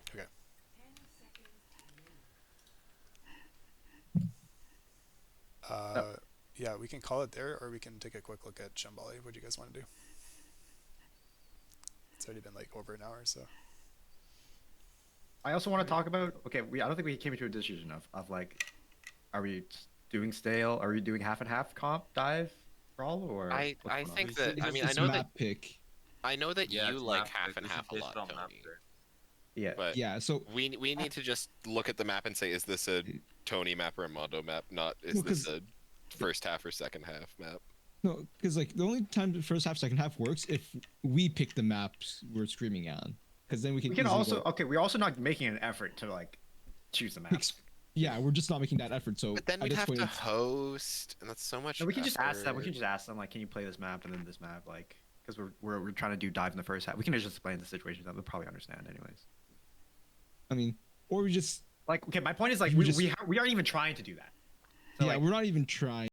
Okay. Yeah, we can call it there, or we can take a quick look at Shambali. What do you guys want to do? It's already been like over an hour, so. I also want to talk about. Okay, I don't think we came to a decision of like, are we doing stale? Are we doing half and half comp dive brawl or? I what's going on? think that I mean I It's know that map pick. you it's like map half pick. and This is half a based lot, on map Tony. pick. Yeah. But Yeah, so we need to just look at the map and say, is this a Tony map or a Mondo map? Not is No, this 'cause- a first half or second half map? no, because like the only time the first half, second half works if we pick the maps we're screaming on, because then we can. We can easily also go, okay. We're also not making an effort to like choose the maps. yeah, we're just not making that effort. So But then at we'd this have point, to it's- host, and that's so much. No, we can just ask them. We effort. can just ask them like, can you play this map and then this map, like, because we're trying to do dive in the first half. We can just explain the situation to them. They'll probably understand anyways. I mean, or we just Like, okay, my point is like We we just- we aren't even trying to do that. So, yeah, like, we're not even trying.